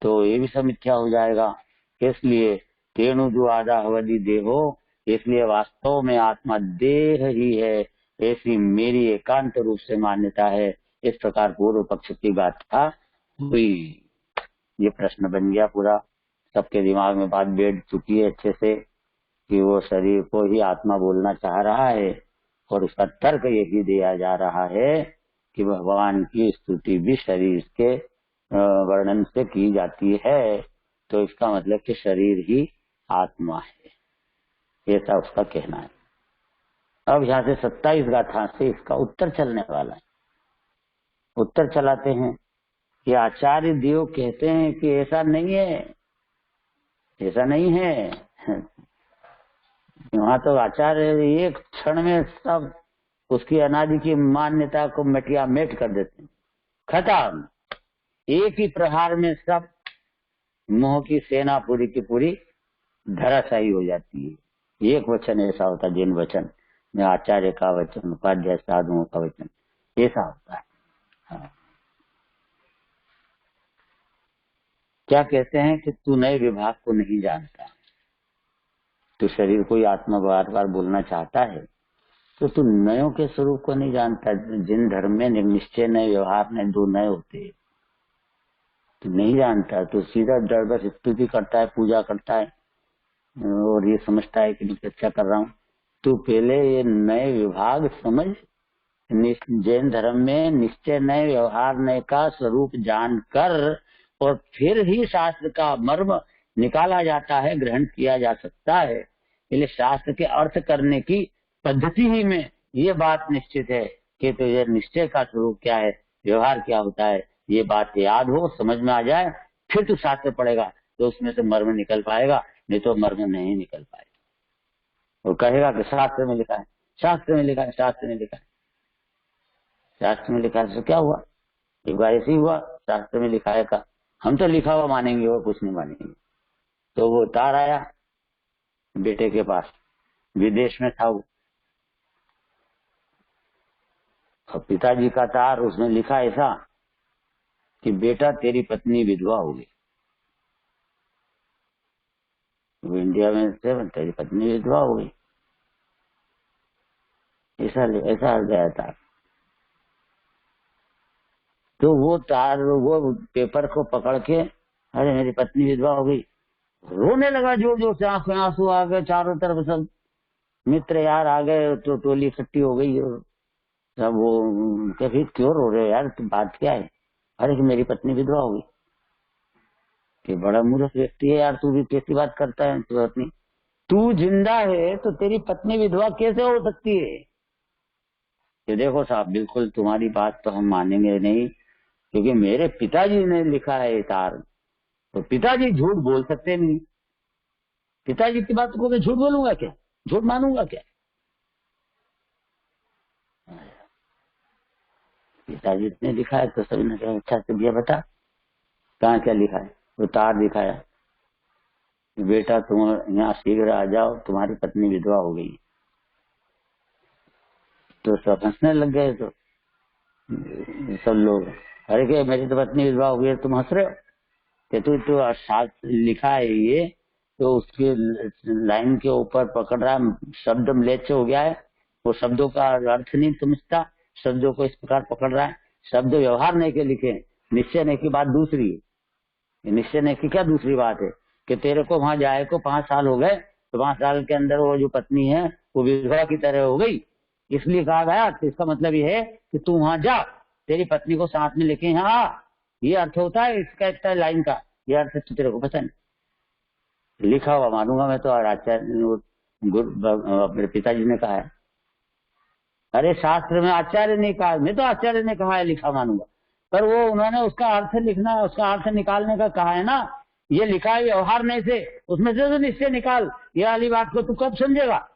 तो ये भी सब मिथ्या हो जाएगा। इसलिए तेणु जो आधा हवधि देहो, इसलिए वास्तव में आत्मा देह ही है, ऐसी मेरी एकांत रूप से मान्यता है। इस प्रकार पूर्व पक्ष की गाथा हुई। ये प्रश्न बन गया पूरा, सबके दिमाग में बात बैठ चुकी है अच्छे से कि वो शरीर को ही आत्मा बोलना चाह रहा है, और उसका तर्क यही दिया जा रहा है कि भगवान की स्तुति भी शरीर के वर्णन से की जाती है, तो इसका मतलब कि शरीर ही आत्मा है, ऐसा उसका कहना है। अब यहाँ से 27 गाथा से इसका उत्तर चलने वाला है। उत्तर चलाते हैं कि आचार्य देव कहते हैं कि ऐसा नहीं है, ऐसा नहीं है। वहां तो आचार्य एक क्षण में सब उसकी अनादि की मान्यता को मिटिया मेट कर देते हैं, खत्म, एक ही प्रहार में सब मोह की सेना पूरी की पूरी धराशायी हो जाती है। एक वचन ऐसा होता है, जिन वचन में आचार्य का वचन, उपाध्याय साधुओं का वचन ऐसा होता है। हाँ। क्या कहते हैं कि तू नए विभाग को नहीं जानता, तू शरीर को ही आत्मा बार बार बोलना चाहता है, तो तू नयों के स्वरूप को नहीं जानता। जिन धर्म में निश्चय नए व्यवहार नए दो नए होते हैं, तू नहीं जानता, तो सीधा डर बस स्तुति करता है, पूजा करता है, और ये समझता है कि मैं अच्छा कर रहा हूँ। तो पहले ये नए विभाग समझ, जैन धर्म में निश्चय नए व्यवहार नए का स्वरूप जानकर, और फिर ही शास्त्र का मर्म निकाला जाता है, ग्रहण किया जा सकता है। इसलिए शास्त्र के अर्थ करने की पद्धति ही में ये बात निश्चित है कि तो ये निश्चय का स्वरूप क्या है, व्यवहार क्या होता है, ये बात याद हो, समझ में आ जाए, फिर तू शास्त्र पढ़ेगा तो उसमें से मर्म निकल पाएगा, नहीं तो मर्म नहीं निकल पाएगा। वो कहेगा कि शास्त्र में लिखा है, शास्त्र में लिखा है, शास्त्र में लिखा है, शास्त्र में लिखा है, तो क्या हुआ, एक बार ऐसे ही हुआ, शास्त्र में लिखा है का हम तो लिखा हुआ मानेंगे और कुछ नहीं मानेंगे। तो वो तार आया बेटे के पास, विदेश में था वो, और पिताजी का तार, उसमें लिखा ऐसा कि बेटा तेरी पत्नी विधवा हो गई। वो इंडिया में से तेरी पत्नी विधवा हो गई, ऐसा गया था। तो वो तार, वो पेपर को पकड़ के, अरे मेरी पत्नी विधवा हो गई, रोने लगा जोर जोर से, आंख में आंसू आ गए, चारों तरफ सब मित्र यार आ गए, तो टोली इकट्ठी हो गई। और सब वो फिर क्यों रो रहे हो यार, तुम बात क्या है, अरे कि मेरी पत्नी विधवा हो गई। कि बड़ा मूर्ख व्यक्ति है यार, तू भी कैसी बात करता है, तू पत्नी, तू जिंदा है तो तेरी पत्नी विधवा कैसे हो सकती है। कि देखो साहब, बिल्कुल तुम्हारी बात तो हम मानेंगे नहीं, क्योंकि मेरे पिताजी ने लिखा है ये तार, तो पिताजी झूठ बोल सकते नहीं, पिताजी की बात को मैं झूठ बोलूंगा क्या, झूठ मानूंगा क्या। पिताजी ने लिखा है तो सभी ने कहा अच्छा से भैया बता कहाँ क्या लिखा है। वो तार दिखाया, बेटा तुम यहाँ शीघ्र आ जाओ, तुम्हारी पत्नी विधवा हो गई। तो सब हंसने लग गए, तो सब लोग, अरे क्या मेरी तो पत्नी विधवा हो गई, तुम हंस रहे हो। कि तू तो शास्त्र लिखा है ये, तो उसके लाइन के ऊपर पकड़ रहा है, शब्द म्लेच्छ हो गया है, वो शब्दों का अर्थ नहीं समझता, शब्दों को इस प्रकार पकड़ रहा है। शब्द व्यवहार नहीं के लिखे, निश्चय नहीं की बात दूसरी है। निश्चय नहीं की क्या दूसरी बात है कि तेरे को वहां जाए को 5 साल हो गए, तो 5 साल के अंदर वो जो पत्नी है वो विधवा की तरह हो गई, इसलिए कहा गया। तो इसका मतलब ये है कि तू वहां जा, तेरी पत्नी को साथ में लेके यहाँ आ, ये अर्थ होता है इसका, इतना लाइन का ये अर्थ तो तेरे को पता नहीं। लिखा हुआ मानूंगा मैं तो, और आचार्य अपने पिताजी ने कहा है। अरे शास्त्र में आचार्य ने कहा, मैं तो आचार्य ने कहा है लिखा मानूंगा, पर वो उन्होंने उसका अर्थ लिखना, उसका अर्थ निकालने का कहा है ना। ये लिखा है व्यवहार नहीं से, उसमें से तो निश्चय निकाल, ये वाली बात को तू कब समझेगा?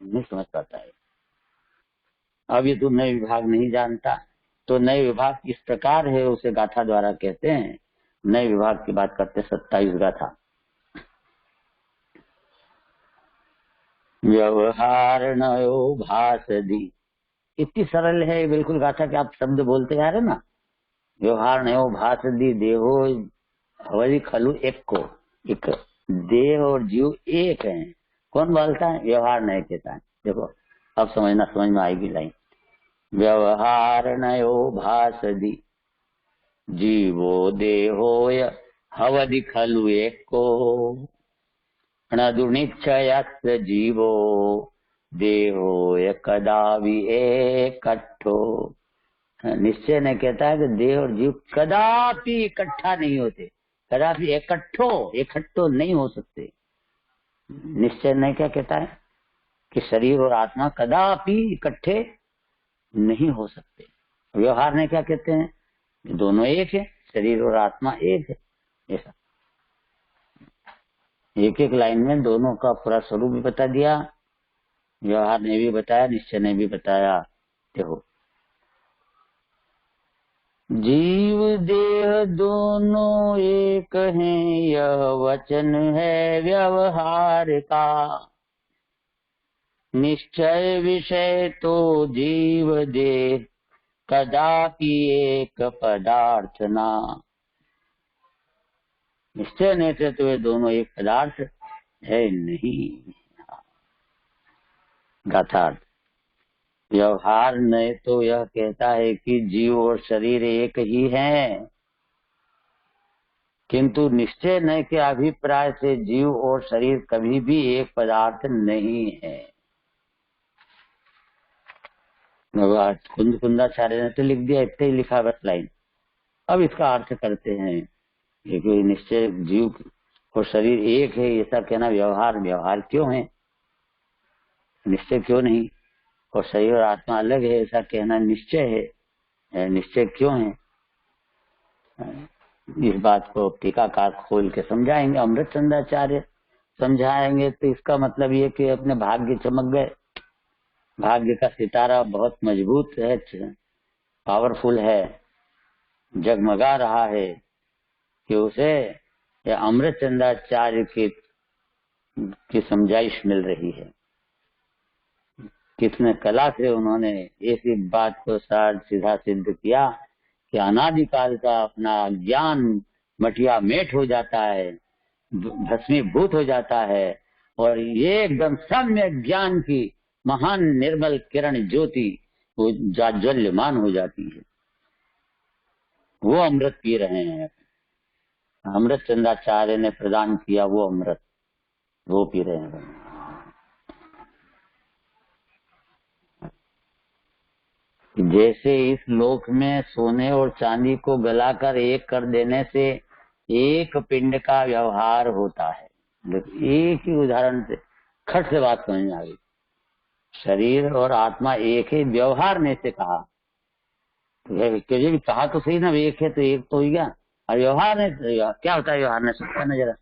नहीं समझ पाता है। अब ये तू नए विभाग नहीं जानता, तो नए विभाग इस प्रकार है, उसे गाथा द्वारा कहते हैं। नए विभाग की बात करते 27 गाथा। व्यवहार नयो भासदी, इतनी सरल है बिल्कुल गाथा के आप शब्द बोलते आ रहे ना। व्यवहार नयो भासदी देहो हवली खलु एक को, एक देह और जीव एक है। कौन बोलता है? व्यवहार नहीं कहता है। देखो अब समझना, समझ में आएगी लाइन। व्यवहार नयो भासदी जीवो देहोय हवदि खलु एक को, दुर्निश्चयस्य जीवो देहोय कदापि एकट्ठो। निश्चय ने कहता है कि देह और जीव कदापि इकट्ठा नहीं होते, कदापि इकट्ठो नहीं हो सकते। निश्चय ने क्या कहता है कि शरीर और आत्मा कदापि इकट्ठे नहीं हो सकते। व्यवहार ने क्या कहते हैं? दोनों एक है, शरीर और आत्मा एक है। ऐसा एक एक लाइन में दोनों का पूरा स्वरूप भी बता दिया, व्यवहार ने भी बताया, निश्चय ने भी बताया। देखो जीव देह दोनों एक हैं, यह वचन है व्यवहार का। निश्चय विषय तो जीव देह कदापि एक पदार्थ ना। निश्चय नहीं से तो ये दोनों एक पदार्थ है नहीं। गाथार्थ व्यवहार ने तो यह कहता है कि जीव और शरीर एक ही हैं, किंतु निश्चय न के अभिप्राय से जीव और शरीर कभी भी एक पदार्थ नहीं है। कुंदाचार्य ने तो लिख दिया, इतने ही लिखा बस लाइन। अब इसका अर्थ करते हैं। एक निश्चय जीव और शरीर एक है ऐसा कहना व्यवहार क्यों है? निश्चय क्यों नहीं? और शरीर और आत्मा अलग है ऐसा कहना निश्चय है, निश्चय क्यों है? इस बात को टीकाकार खोल के समझाएंगे, अमृत चंद्राचार्य समझाएंगे। तो इसका मतलब ये कि अपने भाग्य चमक गए, भाग्य का सितारा बहुत मजबूत है, पावरफुल है, जगमगा रहा है, कि उसे अमृत चंद्राचार्य की समझाइश मिल रही है। कितने कला से उन्होंने ऐसी बात को सीधा सिद्ध किया कि अनादिकाल का अपना ज्ञान मटिया मेट हो जाता है, भस्मीभूत हो जाता है, और ये एकदम सम्यक ज्ञान की महान निर्मल किरण ज्योति वो जाज्वल्यमान हो जाती है। वो अमृत पी रहे हैं, अमृत चंद्राचार्य ने प्रदान किया वो अमृत, वो पी रहे हैं। जैसे इस लोक में सोने और चांदी को गलाकर एक कर देने से एक पिंड का व्यवहार होता है। एक ही उदाहरण से खट से बात समझ में आ गई। शरीर और आत्मा एक है, व्यवहार ने से कहा, तो कहा तो सही ना, एक है तो एक तो ही गया। और व्यवहार ने क्या होता है? व्यवहार ने सोचा ना जरा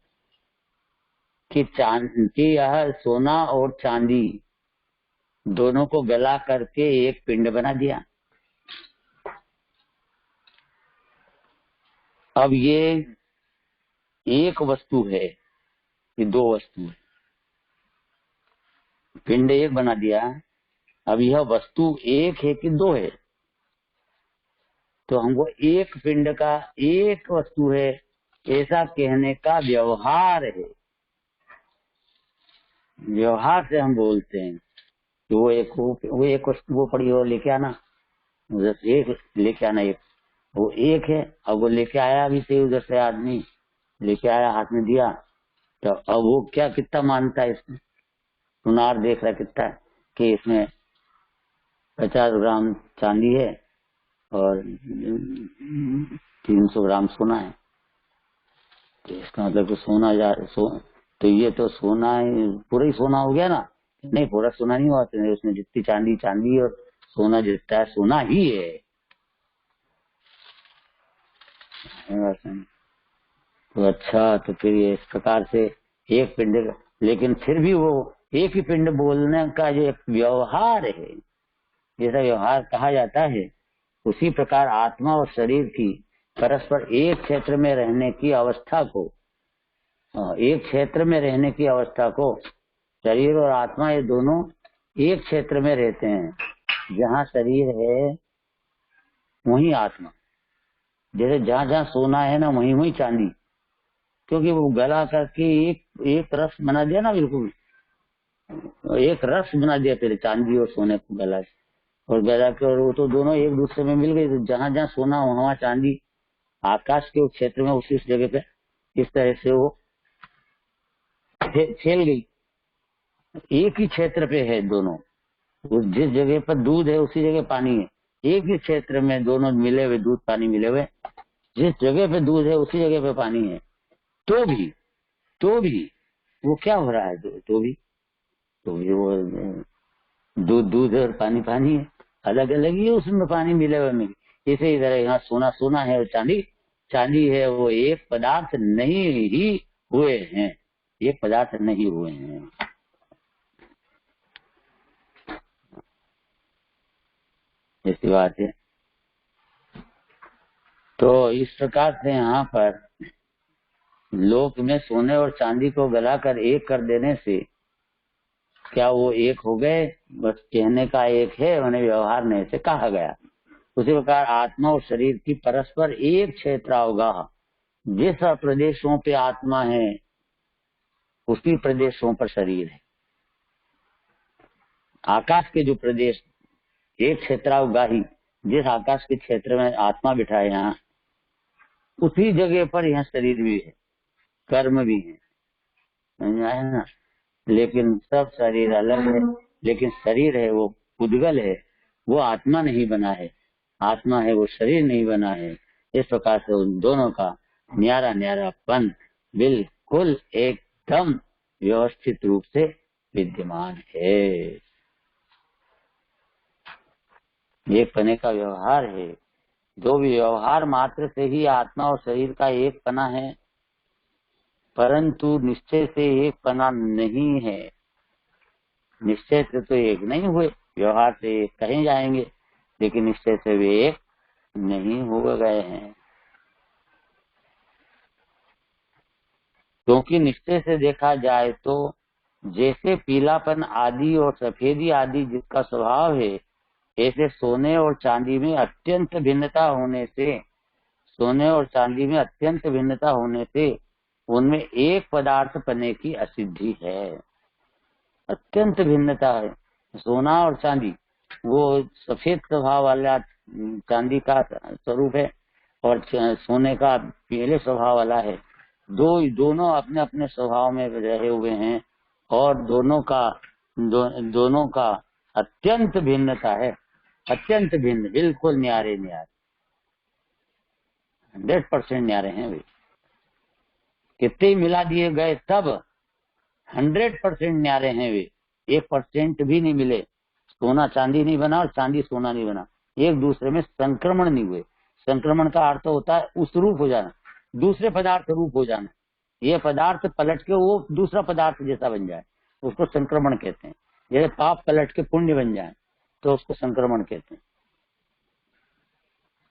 कि यह सोना और चांदी दोनों को गला करके एक पिंड बना दिया। अब ये एक वस्तु है, ये दो वस्तु है, पिंड एक बना दिया। अब यह वस्तु एक है कि दो है? तो हमको एक पिंड का एक वस्तु है ऐसा कहने का व्यवहार है। व्यवहार से हम बोलते हैं कि वो एक वस्तु वो पड़ी हो लेके आना, उधर से एक लेके आना, एक वो एक है। अब वो लेके आया भी थे, उधर से आदमी लेके आया, हाथ में दिया, तो अब वो क्या कितना मानता है इसमें, सुनार देख रहा कितना है कि इसमें 50 ग्राम चांदी है और 300 ग्राम सोना है। तो इसका मतलब कि तो ये तो सोना पूरा ही सोना हो गया ना? नहीं, पूरा सोना नहीं हुआ, उसमें जितनी चांदी चांदी और सोना जितना है सोना ही है। तो अच्छा, तो फिर ये इस प्रकार से एक पिंड, लेकिन फिर भी वो एक ही पिंड बोलने का जो एक व्यवहार है, जैसा व्यवहार कहा जाता है, उसी प्रकार आत्मा और शरीर की परस्पर एक क्षेत्र में रहने की अवस्था को, एक क्षेत्र में रहने की अवस्था को, शरीर और आत्मा ये दोनों एक क्षेत्र में रहते हैं। जहाँ शरीर है वहीं आत्मा, जैसे जहाँ जहाँ सोना है ना वहीं वहीं चांदी, क्योंकि वो गला करके एक रस बना दिया ना, बिल्कुल एक रस बना दिया फिर चांदी और सोने को गला से, और गला के, और वो तो दोनों एक दूसरे में मिल गई। तो जहाँ जहाँ सोना वहाँ चांदी आकाश के क्षेत्र में उसी जगह पे इस तरह से वो फैल गई। एक ही क्षेत्र पे है दोनों, जिस जगह पर दूध है उसी जगह पानी है। एक ही क्षेत्र में दोनों मिले हुए, दूध पानी मिले हुए, जिस जगह पे दूध है उसी जगह पे पानी है। तो भी वो क्या हो रहा है, तो भी वो दूध दूध है और पानी पानी है, अलग अलग ही उसमें पानी मिले हुए में। इसे ही तरह यहाँ सोना सोना है और चांदी चांदी है, वो एक पदार्थ नहीं ही हुए हैं, एक पदार्थ नहीं हुए हैं। ऐसी बात है। तो इस प्रकार से यहाँ पर लोक में सोने और चांदी को गलाकर एक कर देने से क्या वो एक हो गए? बस कहने का एक है, उन्हें व्यवहार नहीं से कहा गया। उसी प्रकार आत्मा और शरीर की परस्पर एक क्षेत्रावगाह, जिस प्रदेशों पे आत्मा है उसी प्रदेशों पर शरीर है। आकाश के जो प्रदेश एक क्षेत्रावगाही, जिस आकाश के क्षेत्र में आत्मा बिठा है यहाँ, उसी जगह पर यहाँ शरीर भी है, कर्म भी है, समझ आया ना? लेकिन सब शरीर अलग है, लेकिन शरीर है वो पुद्गल है, वो आत्मा नहीं बना है, आत्मा है वो शरीर नहीं बना है। इस प्रकार से उन दोनों का न्यारा न्यारापन बिल्कुल एकदम व्यवस्थित रूप से विद्यमान है। एक पने का व्यवहार है, जो भी व्यवहार मात्र से ही आत्मा और शरीर का एक पना है, परंतु निश्चय से एक पना नहीं है। निश्चय से तो एक नहीं हुए, व्यवहार से एक कहीं जाएंगे, लेकिन निश्चय से वे एक नहीं हो गए हैं। क्योंकि निश्चय से देखा जाए तो जैसे पीलापन आदि और सफेदी आदि जिसका स्वभाव है, ऐसे सोने और चांदी में अत्यंत भिन्नता होने से, सोने और चांदी में अत्यंत भिन्नता होने से उनमें एक पदार्थ पने की असिद्धि है। अत्यंत भिन्नता है। सोना और चांदी, वो सफेद स्वभाव वाला चांदी का स्वरूप है और सोने का पीले स्वभाव वाला है। दोनों अपने अपने स्वभाव में रहे हुए हैं और दोनों का अत्यंत भिन्नता है, अत्यंत भिन्न, बिल्कुल न्यारे न्यारे, 100% न्यारे हैं वे। कितने मिला दिए गए तब 100% न्यारे हैं वे, 1% भी नहीं मिले। सोना चांदी नहीं बना और चांदी सोना नहीं बना, एक दूसरे में संक्रमण नहीं हुए। संक्रमण का अर्थ होता है उस रूप हो जाना, दूसरे पदार्थ रूप हो जाना। ये पदार्थ पलट के वो दूसरा पदार्थ जैसा बन जाए, उसको संक्रमण कहते हैं। जैसे पाप पलट के पुण्य बन जाए तो उसको संक्रमण कहते हैं।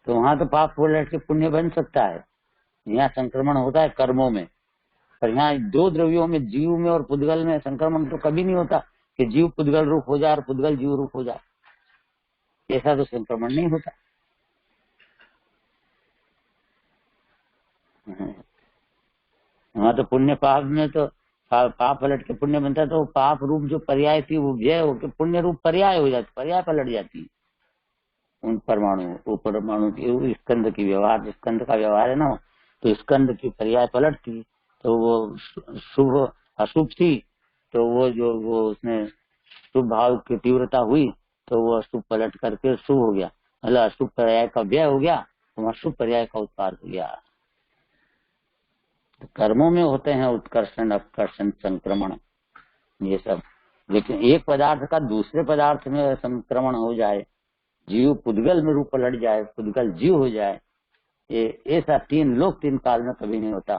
तो वहां तो पाप पलट के पुण्य बन सकता है, यहाँ संक्रमण होता है कर्मों में। पर यहाँ दो द्रव्यों में, जीव में और पुद्गल में, संक्रमण तो कभी नहीं होता कि जीव पुद्गल रूप हो जाए और पुद्गल जीव रूप हो जाए, ऐसा तो संक्रमण नहीं होता। वहाँ तो पुण्य पाप में तो पाप पलट के पुण्य बनता है, तो पाप रूप जो पर्याय थी वो व्यय होकर पुण्य रूप पर्याय हो जाती, पर्याय पलट जाती उन परमाणु, वो परमाणु की स्कंद की व्यवहार, स्कंद का व्यवहार है ना, तो स्कंद की पर्याय पलटती, तो वो शुभ अशुभ थी, तो वो उसमें शुभ भाव की तीव्रता हुई, तो वो अशुभ पलट करके शुभ हो गया, मतलब अशुभ पर्याय का व्यय हो गया, तो अशुभ पर्याय का उत्पाद हो गया। तो कर्मों में होते हैं उत्कर्षण अपकर्षण संक्रमण ये सब, लेकिन एक पदार्थ का दूसरे पदार्थ में संक्रमण हो जाए, जीव पुद्गल में रूप पलट जाए, पुद्गल जीव हो जाए, ये ऐसा तीन लोक तीन काल में कभी नहीं होता।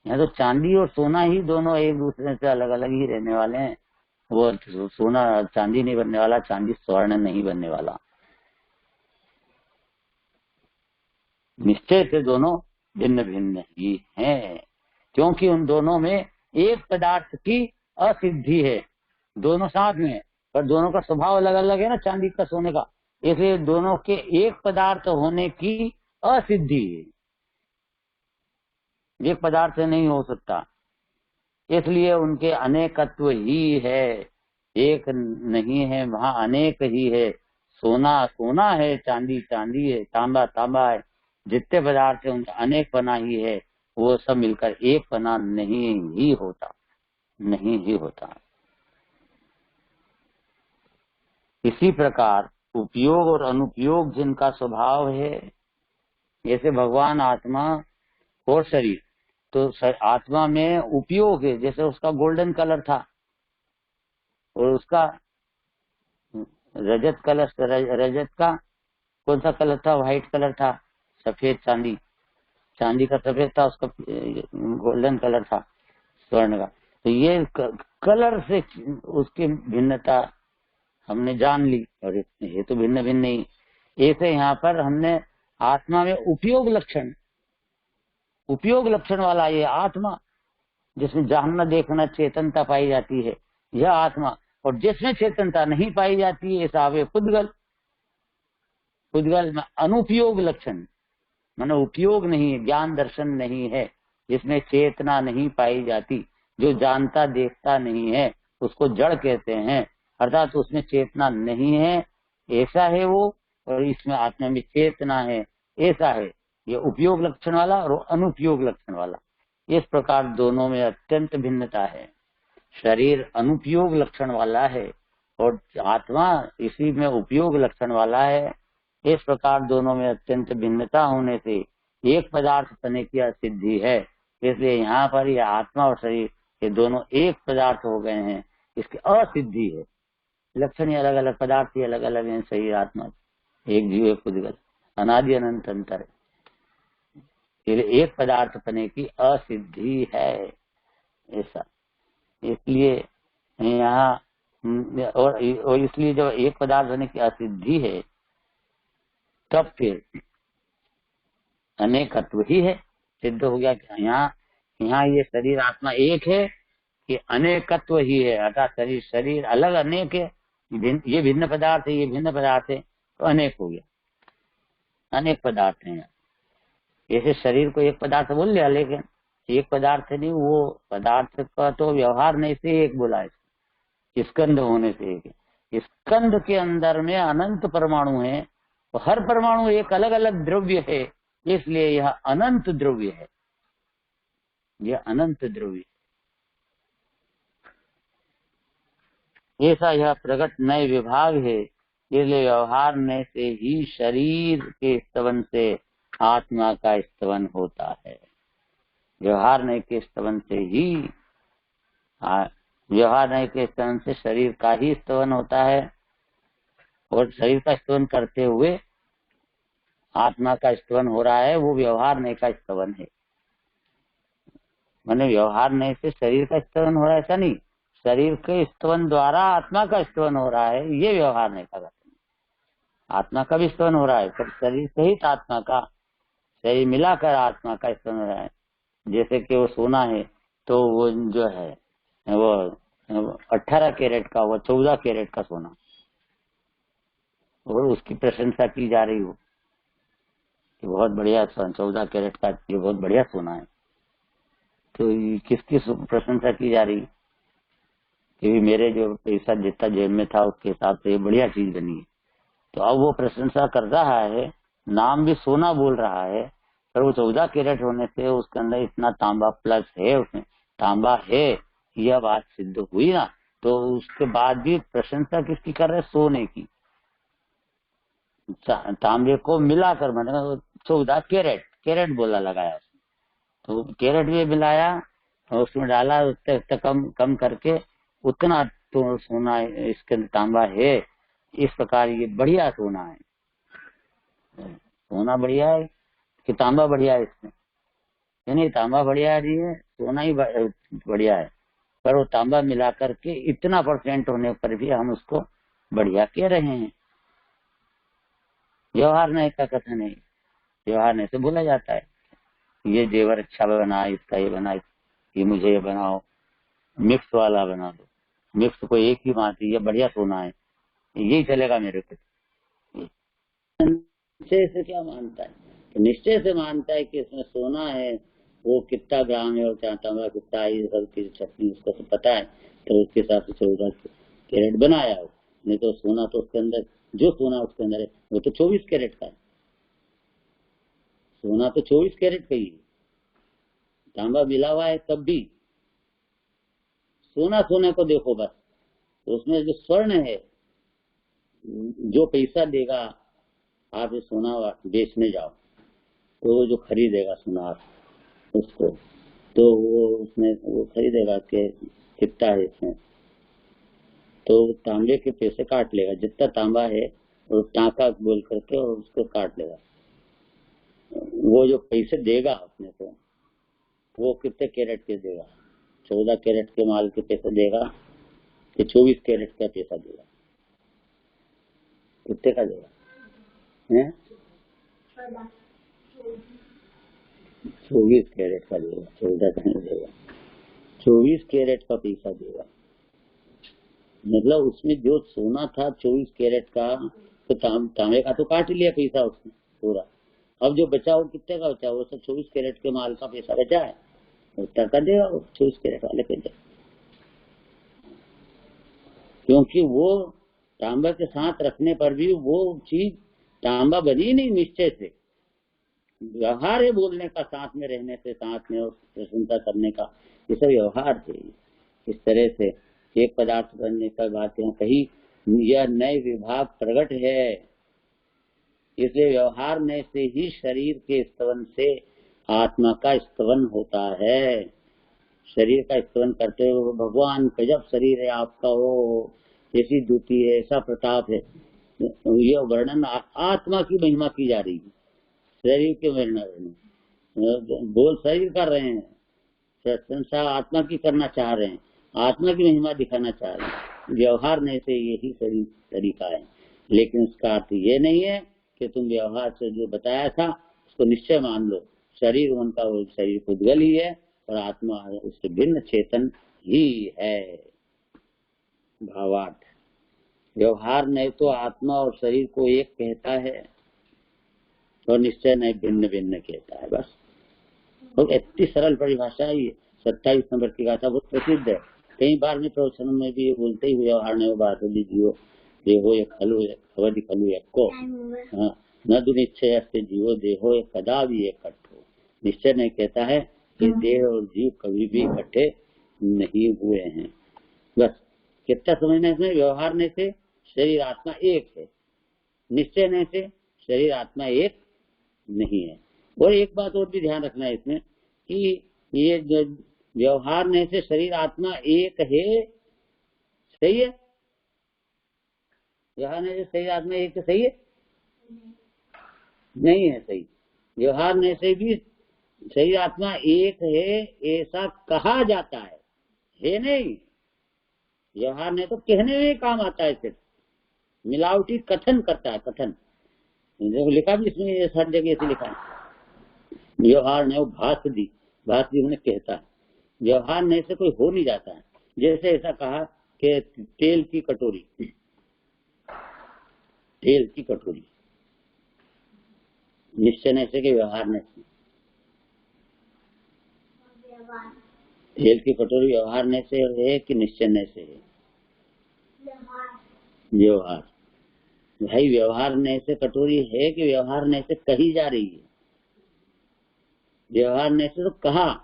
यहाँ तो चांदी और सोना ही दोनों एक दूसरे से अलग अलग ही रहने वाले हैं। वो सोना चांदी नहीं बनने वाला, चांदी स्वर्ण नहीं बनने वाला। निश्चय से दोनों भिन्न भिन्न ही हैं, क्योंकि उन दोनों में एक पदार्थ की असिद्धि है। दोनों साथ में, पर दोनों का स्वभाव अलग अलग है ना, चांदी का सोने का, इसलिए दोनों के एक पदार्थ होने की असिद्धि है, एक पदार्थ से नहीं हो सकता, इसलिए उनके अनेकत्व ही है, एक नहीं है, वहां अनेक ही है। सोना सोना है, चांदी चांदी है, तांबा तांबा है, जितने पदार्थ है उनका अनेक पना ही है, वो सब मिलकर एक पना नहीं ही होता, नहीं ही होता। इसी प्रकार उपयोग और अनुपयोग जिनका स्वभाव है, जैसे भगवान आत्मा और शरीर, तो आत्मा में उपयोग है, जैसे उसका गोल्डन कलर था और उसका रजत कलर, रजत का कौन सा कलर था, व्हाइट कलर था, सफेद चांदी, चांदी का सफेद था, उसका गोल्डन कलर था स्वर्ण का। तो ये कलर से उसकी भिन्नता हमने जान ली, और ये तो भिन्न भिन्न नहीं। ऐसे यहाँ पर हमने आत्मा में उपयोग लक्षण, उपयोग लक्षण वाला ये आत्मा, जिसमें जानना देखना चेतनता पाई जाती है, यह आत्मा, और जिसमें चेतनता नहीं पाई जाती है ऐसा वे पुद्गल। पुद्गल में अनुपयोग लक्षण, माने उपयोग नहीं है, ज्ञान दर्शन नहीं है, जिसमें चेतना नहीं पाई जाती, जो जानता देखता नहीं है उसको जड़ कहते हैं, अर्थात तो उसमें चेतना नहीं है, ऐसा है वो, और इसमें आत्मा में चेतना है, ऐसा है। ये उपयोग लक्षण वाला और अनुपयोग लक्षण वाला, इस प्रकार दोनों में अत्यंत भिन्नता है। शरीर अनुपयोग लक्षण वाला है और आत्मा इसी में उपयोग लक्षण वाला है। इस प्रकार दोनों में अत्यंत भिन्नता होने से एक पदार्थ बने की सिद्धि है, इसलिए यहाँ पर यह आत्मा और शरीर ये दोनों एक पदार्थ हो गए हैं, इसकी असिद्धि है। लक्षण ही अलग अलग, पदार्थ ही अलग अलग हैं, शरीर आत्मा एक जीव एक पुद्गल, अनादि अनंत अंतर है, एक पदार्थ बने की असिद्धि है ऐसा। इसलिए यहाँ और इसलिए जब एक पदार्थ होने की असिद्धि है, तब फिर अनेकत्व ही है, सिद्ध हो गया कि यहाँ ये शरीर आत्मा एक है कि अनेकत्व ही है, अर्थात शरीर शरीर अलग अनेक है, ये भिन्न पदार्थ है, ये भिन्न पदार्थ है, तो अनेक हो गया, अनेक पदार्थ हैं। जैसे शरीर को एक पदार्थ बोल लिया, लेकिन एक पदार्थ नहीं, वो पदार्थ का तो व्यवहार नहीं से एक बोला है, स्कंद होने से एक है। स्कंद के अंदर में अनंत परमाणु है, तो हर परमाणु एक अलग अलग द्रव्य है, इसलिए यह अनंत द्रव्य है, यह अनंत द्रव्य। ऐसा यह प्रकट नए विभाग है, इसलिए व्यवहार में से ही शरीर के स्तवन से आत्मा का स्तवन होता है, व्यवहार नहीं के स्तवन से ही, व्यवहार नहीं के स्तवन से शरीर का ही स्तवन होता है, और शरीर का स्तवन करते हुए आत्मा का स्तवन हो रहा है, वो व्यवहार नहीं का स्तवन है। माने व्यवहार नहीं से शरीर का स्तवन हो रहा है ऐसा नहीं, शरीर के स्तवन द्वारा आत्मा का स्तवन हो रहा है, ये व्यवहार नहीं का कथन। आत्मा का भी स्तवन हो रहा है, पर शरीर सहित आत्मा का, शरीर मिलाकर आत्मा का स्तवन हो रहा है। जैसे कि वो सोना है, तो वो जो है वो 18 कैरेट का, वो 14 कैरेट का सोना, और उसकी प्रशंसा की जा रही हो, कि बहुत बढ़िया 14 कैरेट का ये बहुत बढ़िया सोना है, तो किसकी प्रशंसा की जा रही कि मेरे जो पैसा जितना जेब में था उसके हिसाब से ये बढ़िया चीज बनी है। तो अब वो प्रशंसा कर रहा है, नाम भी सोना बोल रहा है, पर वो 14 कैरेट होने से उसके अंदर इतना तांबा प्लस है, उसमें तांबा है, यह बात सिद्ध हुई ना। तो उसके बाद भी प्रशंसा किसकी कर रहे? सोने की। तांबे को मिलाकर मैंने 14 कैरेट, कैरेट बोला लगाया, तो कैरेट भी मिलाया और उसमें डाला, उससे कम कम करके उतना तो सोना इसके अंदर तांबा है। इस प्रकार ये बढ़िया सोना है। सोना बढ़िया है कि तांबा बढ़िया है इसमें? नहीं, तांबा बढ़िया नहीं है, सोना ही बढ़िया है, पर वो तांबा मिला करके इतना परसेंट होने पर भी हम उसको बढ़िया कह रहे हैं। व्यवहार नहीं का कथन है, व्यवहार नहीं से बोला जाता है ये जेवर अच्छा बना, इसका ये बना, ये मुझे ये बनाओ, मिक्स वाला बना दो, मिक्स को एक ही मानती है, बढ़िया सोना है, यही चलेगा मेरे को। निश्चय से क्या मानता है? तो निश्चय से मानता है कि इसमें सोना है, वो कितना ग्राम है और तांबा कितना है, ये सब की छटनी उसको तो पता है, तो उसके हिसाब से 14 कैरेट बनाया हो। नहीं तो सोना तो उसके अंदर, जो सोना उसके अंदर है वो तो 24 कैरेट का है। सोना तो 24 कैरेट का ही है, तांबा मिला हुआ है तब भी। सोना सोने को देखो बस, तो उसमें जो स्वर्ण है, जो पैसा देगा, आप ये सोना बेचने जाओ तो वो जो खरीदेगा सुनार उसको, तो वो उसमें वो खरीदेगा कि कितना है इसमें, तो तांबे के पैसे काट लेगा, जितना तांबा है वो टाका बोल करके और उसको काट लेगा। वो जो पैसे देगा अपने को, वो कितने कैरेट के देगा? 14 कैरेट के माल के पैसे देगा कि 24 कैरेट का पैसा देगा? कितने का देगा? 24 कैरेट का देगा, 14 का नहीं देगा, 24 कैरेट का पैसा देगा। मतलब उसमें जो सोना था 24 कैरेट का, तो तांबे का तो काट लिया पैसा उसने पूरा। अब जो बचा वो कितने का बचा? वो सब 24 कैरेट के माल का पैसा बचा है, उतना कर देगा वो 24 कैरेट वाले पे दे, क्योंकि वो तांबा के साथ रखने पर भी वो चीज तांबा बनी नहीं निश्चय से। व्यवहार है बोलने का, साथ में रहने से, साथ में प्रशंसा करने का, ये सब व्यवहार है। इस तरह से एक पदार्थ बनने का बात यहाँ कही, यह नए विभाग प्रकट है, इसलिए व्यवहार में से ही शरीर के स्तवन से आत्मा का स्तवन होता है। शरीर का स्तवन करते हो भगवान गजब शरीर है आपका, वो ऐसी द्युति है, ऐसा प्रताप है, यह वर्णन आत्मा की महिमा की जा रही है, शरीर के वर्णन बोल शरीर कर रहे हैं, प्रशंसा आत्मा की करना चाह रहे हैं, आत्मा की महिमा दिखाना चाह रहे हैं। व्यवहार में से यही सही तरीका है, लेकिन उसका अर्थ ये नहीं है कि तुम व्यवहार से जो बताया था उसको निश्चय मान लो। शरीर उनका वो शरीर पुद्गल ही है और आत्मा उससे भिन्न चेतन ही है। भावार्थ, व्यवहार नहीं तो आत्मा और शरीर को एक कहता है और निश्चय नहीं भिन्न भिन्न कहता है। बस बहुत इतनी सरल परिभाषा है ये। 27 नंबर की गाथा बहुत प्रसिद्ध है, कई बार में प्रवचन में भी बोलते ही व्यवहार नहीं बात जीवो देहो एक खलु खवधि खलु एको न दुनिश्चय से जीवो देहो एक कदा भी एक कट्ठो। निश्चय नहीं कहता है कि देह और जीव कभी भी इकट्ठे नहीं हुए हैं। बस कितना समझना इसमें, व्यवहार नहीं से शरीर आत्मा एक है, निश्चय नहीं से शरीर आत्मा एक नहीं है। और एक बात और भी ध्यान रखना है इसमें कि ये जो व्यवहार नहीं से शरीर आत्मा एक है, सही है? व्यवहार नहीं से शरीर आत्मा एक सही है? नहीं है सही। व्यवहार नहीं से भी शरीर आत्मा एक है ऐसा कहा जाता है नहीं। व्यवहार नहीं तो कहने में काम आता है, सिर्फ मिलावटी कथन करता है, कथन लिखा भी इसमें हर जगह ऐसे लिखा है। व्यवहार नहीं, वो भाष दी उन्हें कहता है, व्यवहार नहीं से कोई हो नहीं जाता है। जैसे ऐसा कहा कि तेल की कटोरी, तेल की कटोरी, निश्चय से के व्यवहार से। तेल की कटोरी व्यवहार से है कि निश्चय से है? व्यवहार। भाई व्यवहार से कटोरी है कि व्यवहार से कही जा रही है? व्यवहार से तो कहा।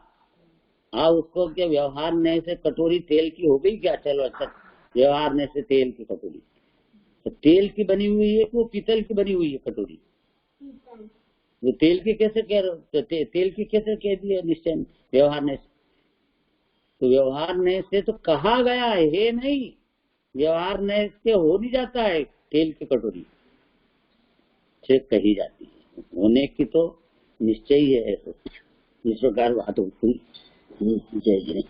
उसको क्या व्यवहार से कटोरी तेल की हो गई क्या? चलो अच्छा, व्यवहार से तेल की कटोरी, तो तेल की बनी हुई है कि वो पीतल की बनी हुई है कटोरी? वो तेल की कैसे कह रहे हो? तो तेल की कैसे कह दिया निश्चय व्यवहार से? तो व्यवहार से तो कहा गया है नहीं, व्यवहार से हो नहीं जाता है तेल की कटोरी से कही जाती है। होने की तो निश्चय ही है। इस प्रकार बात होती। जय जय।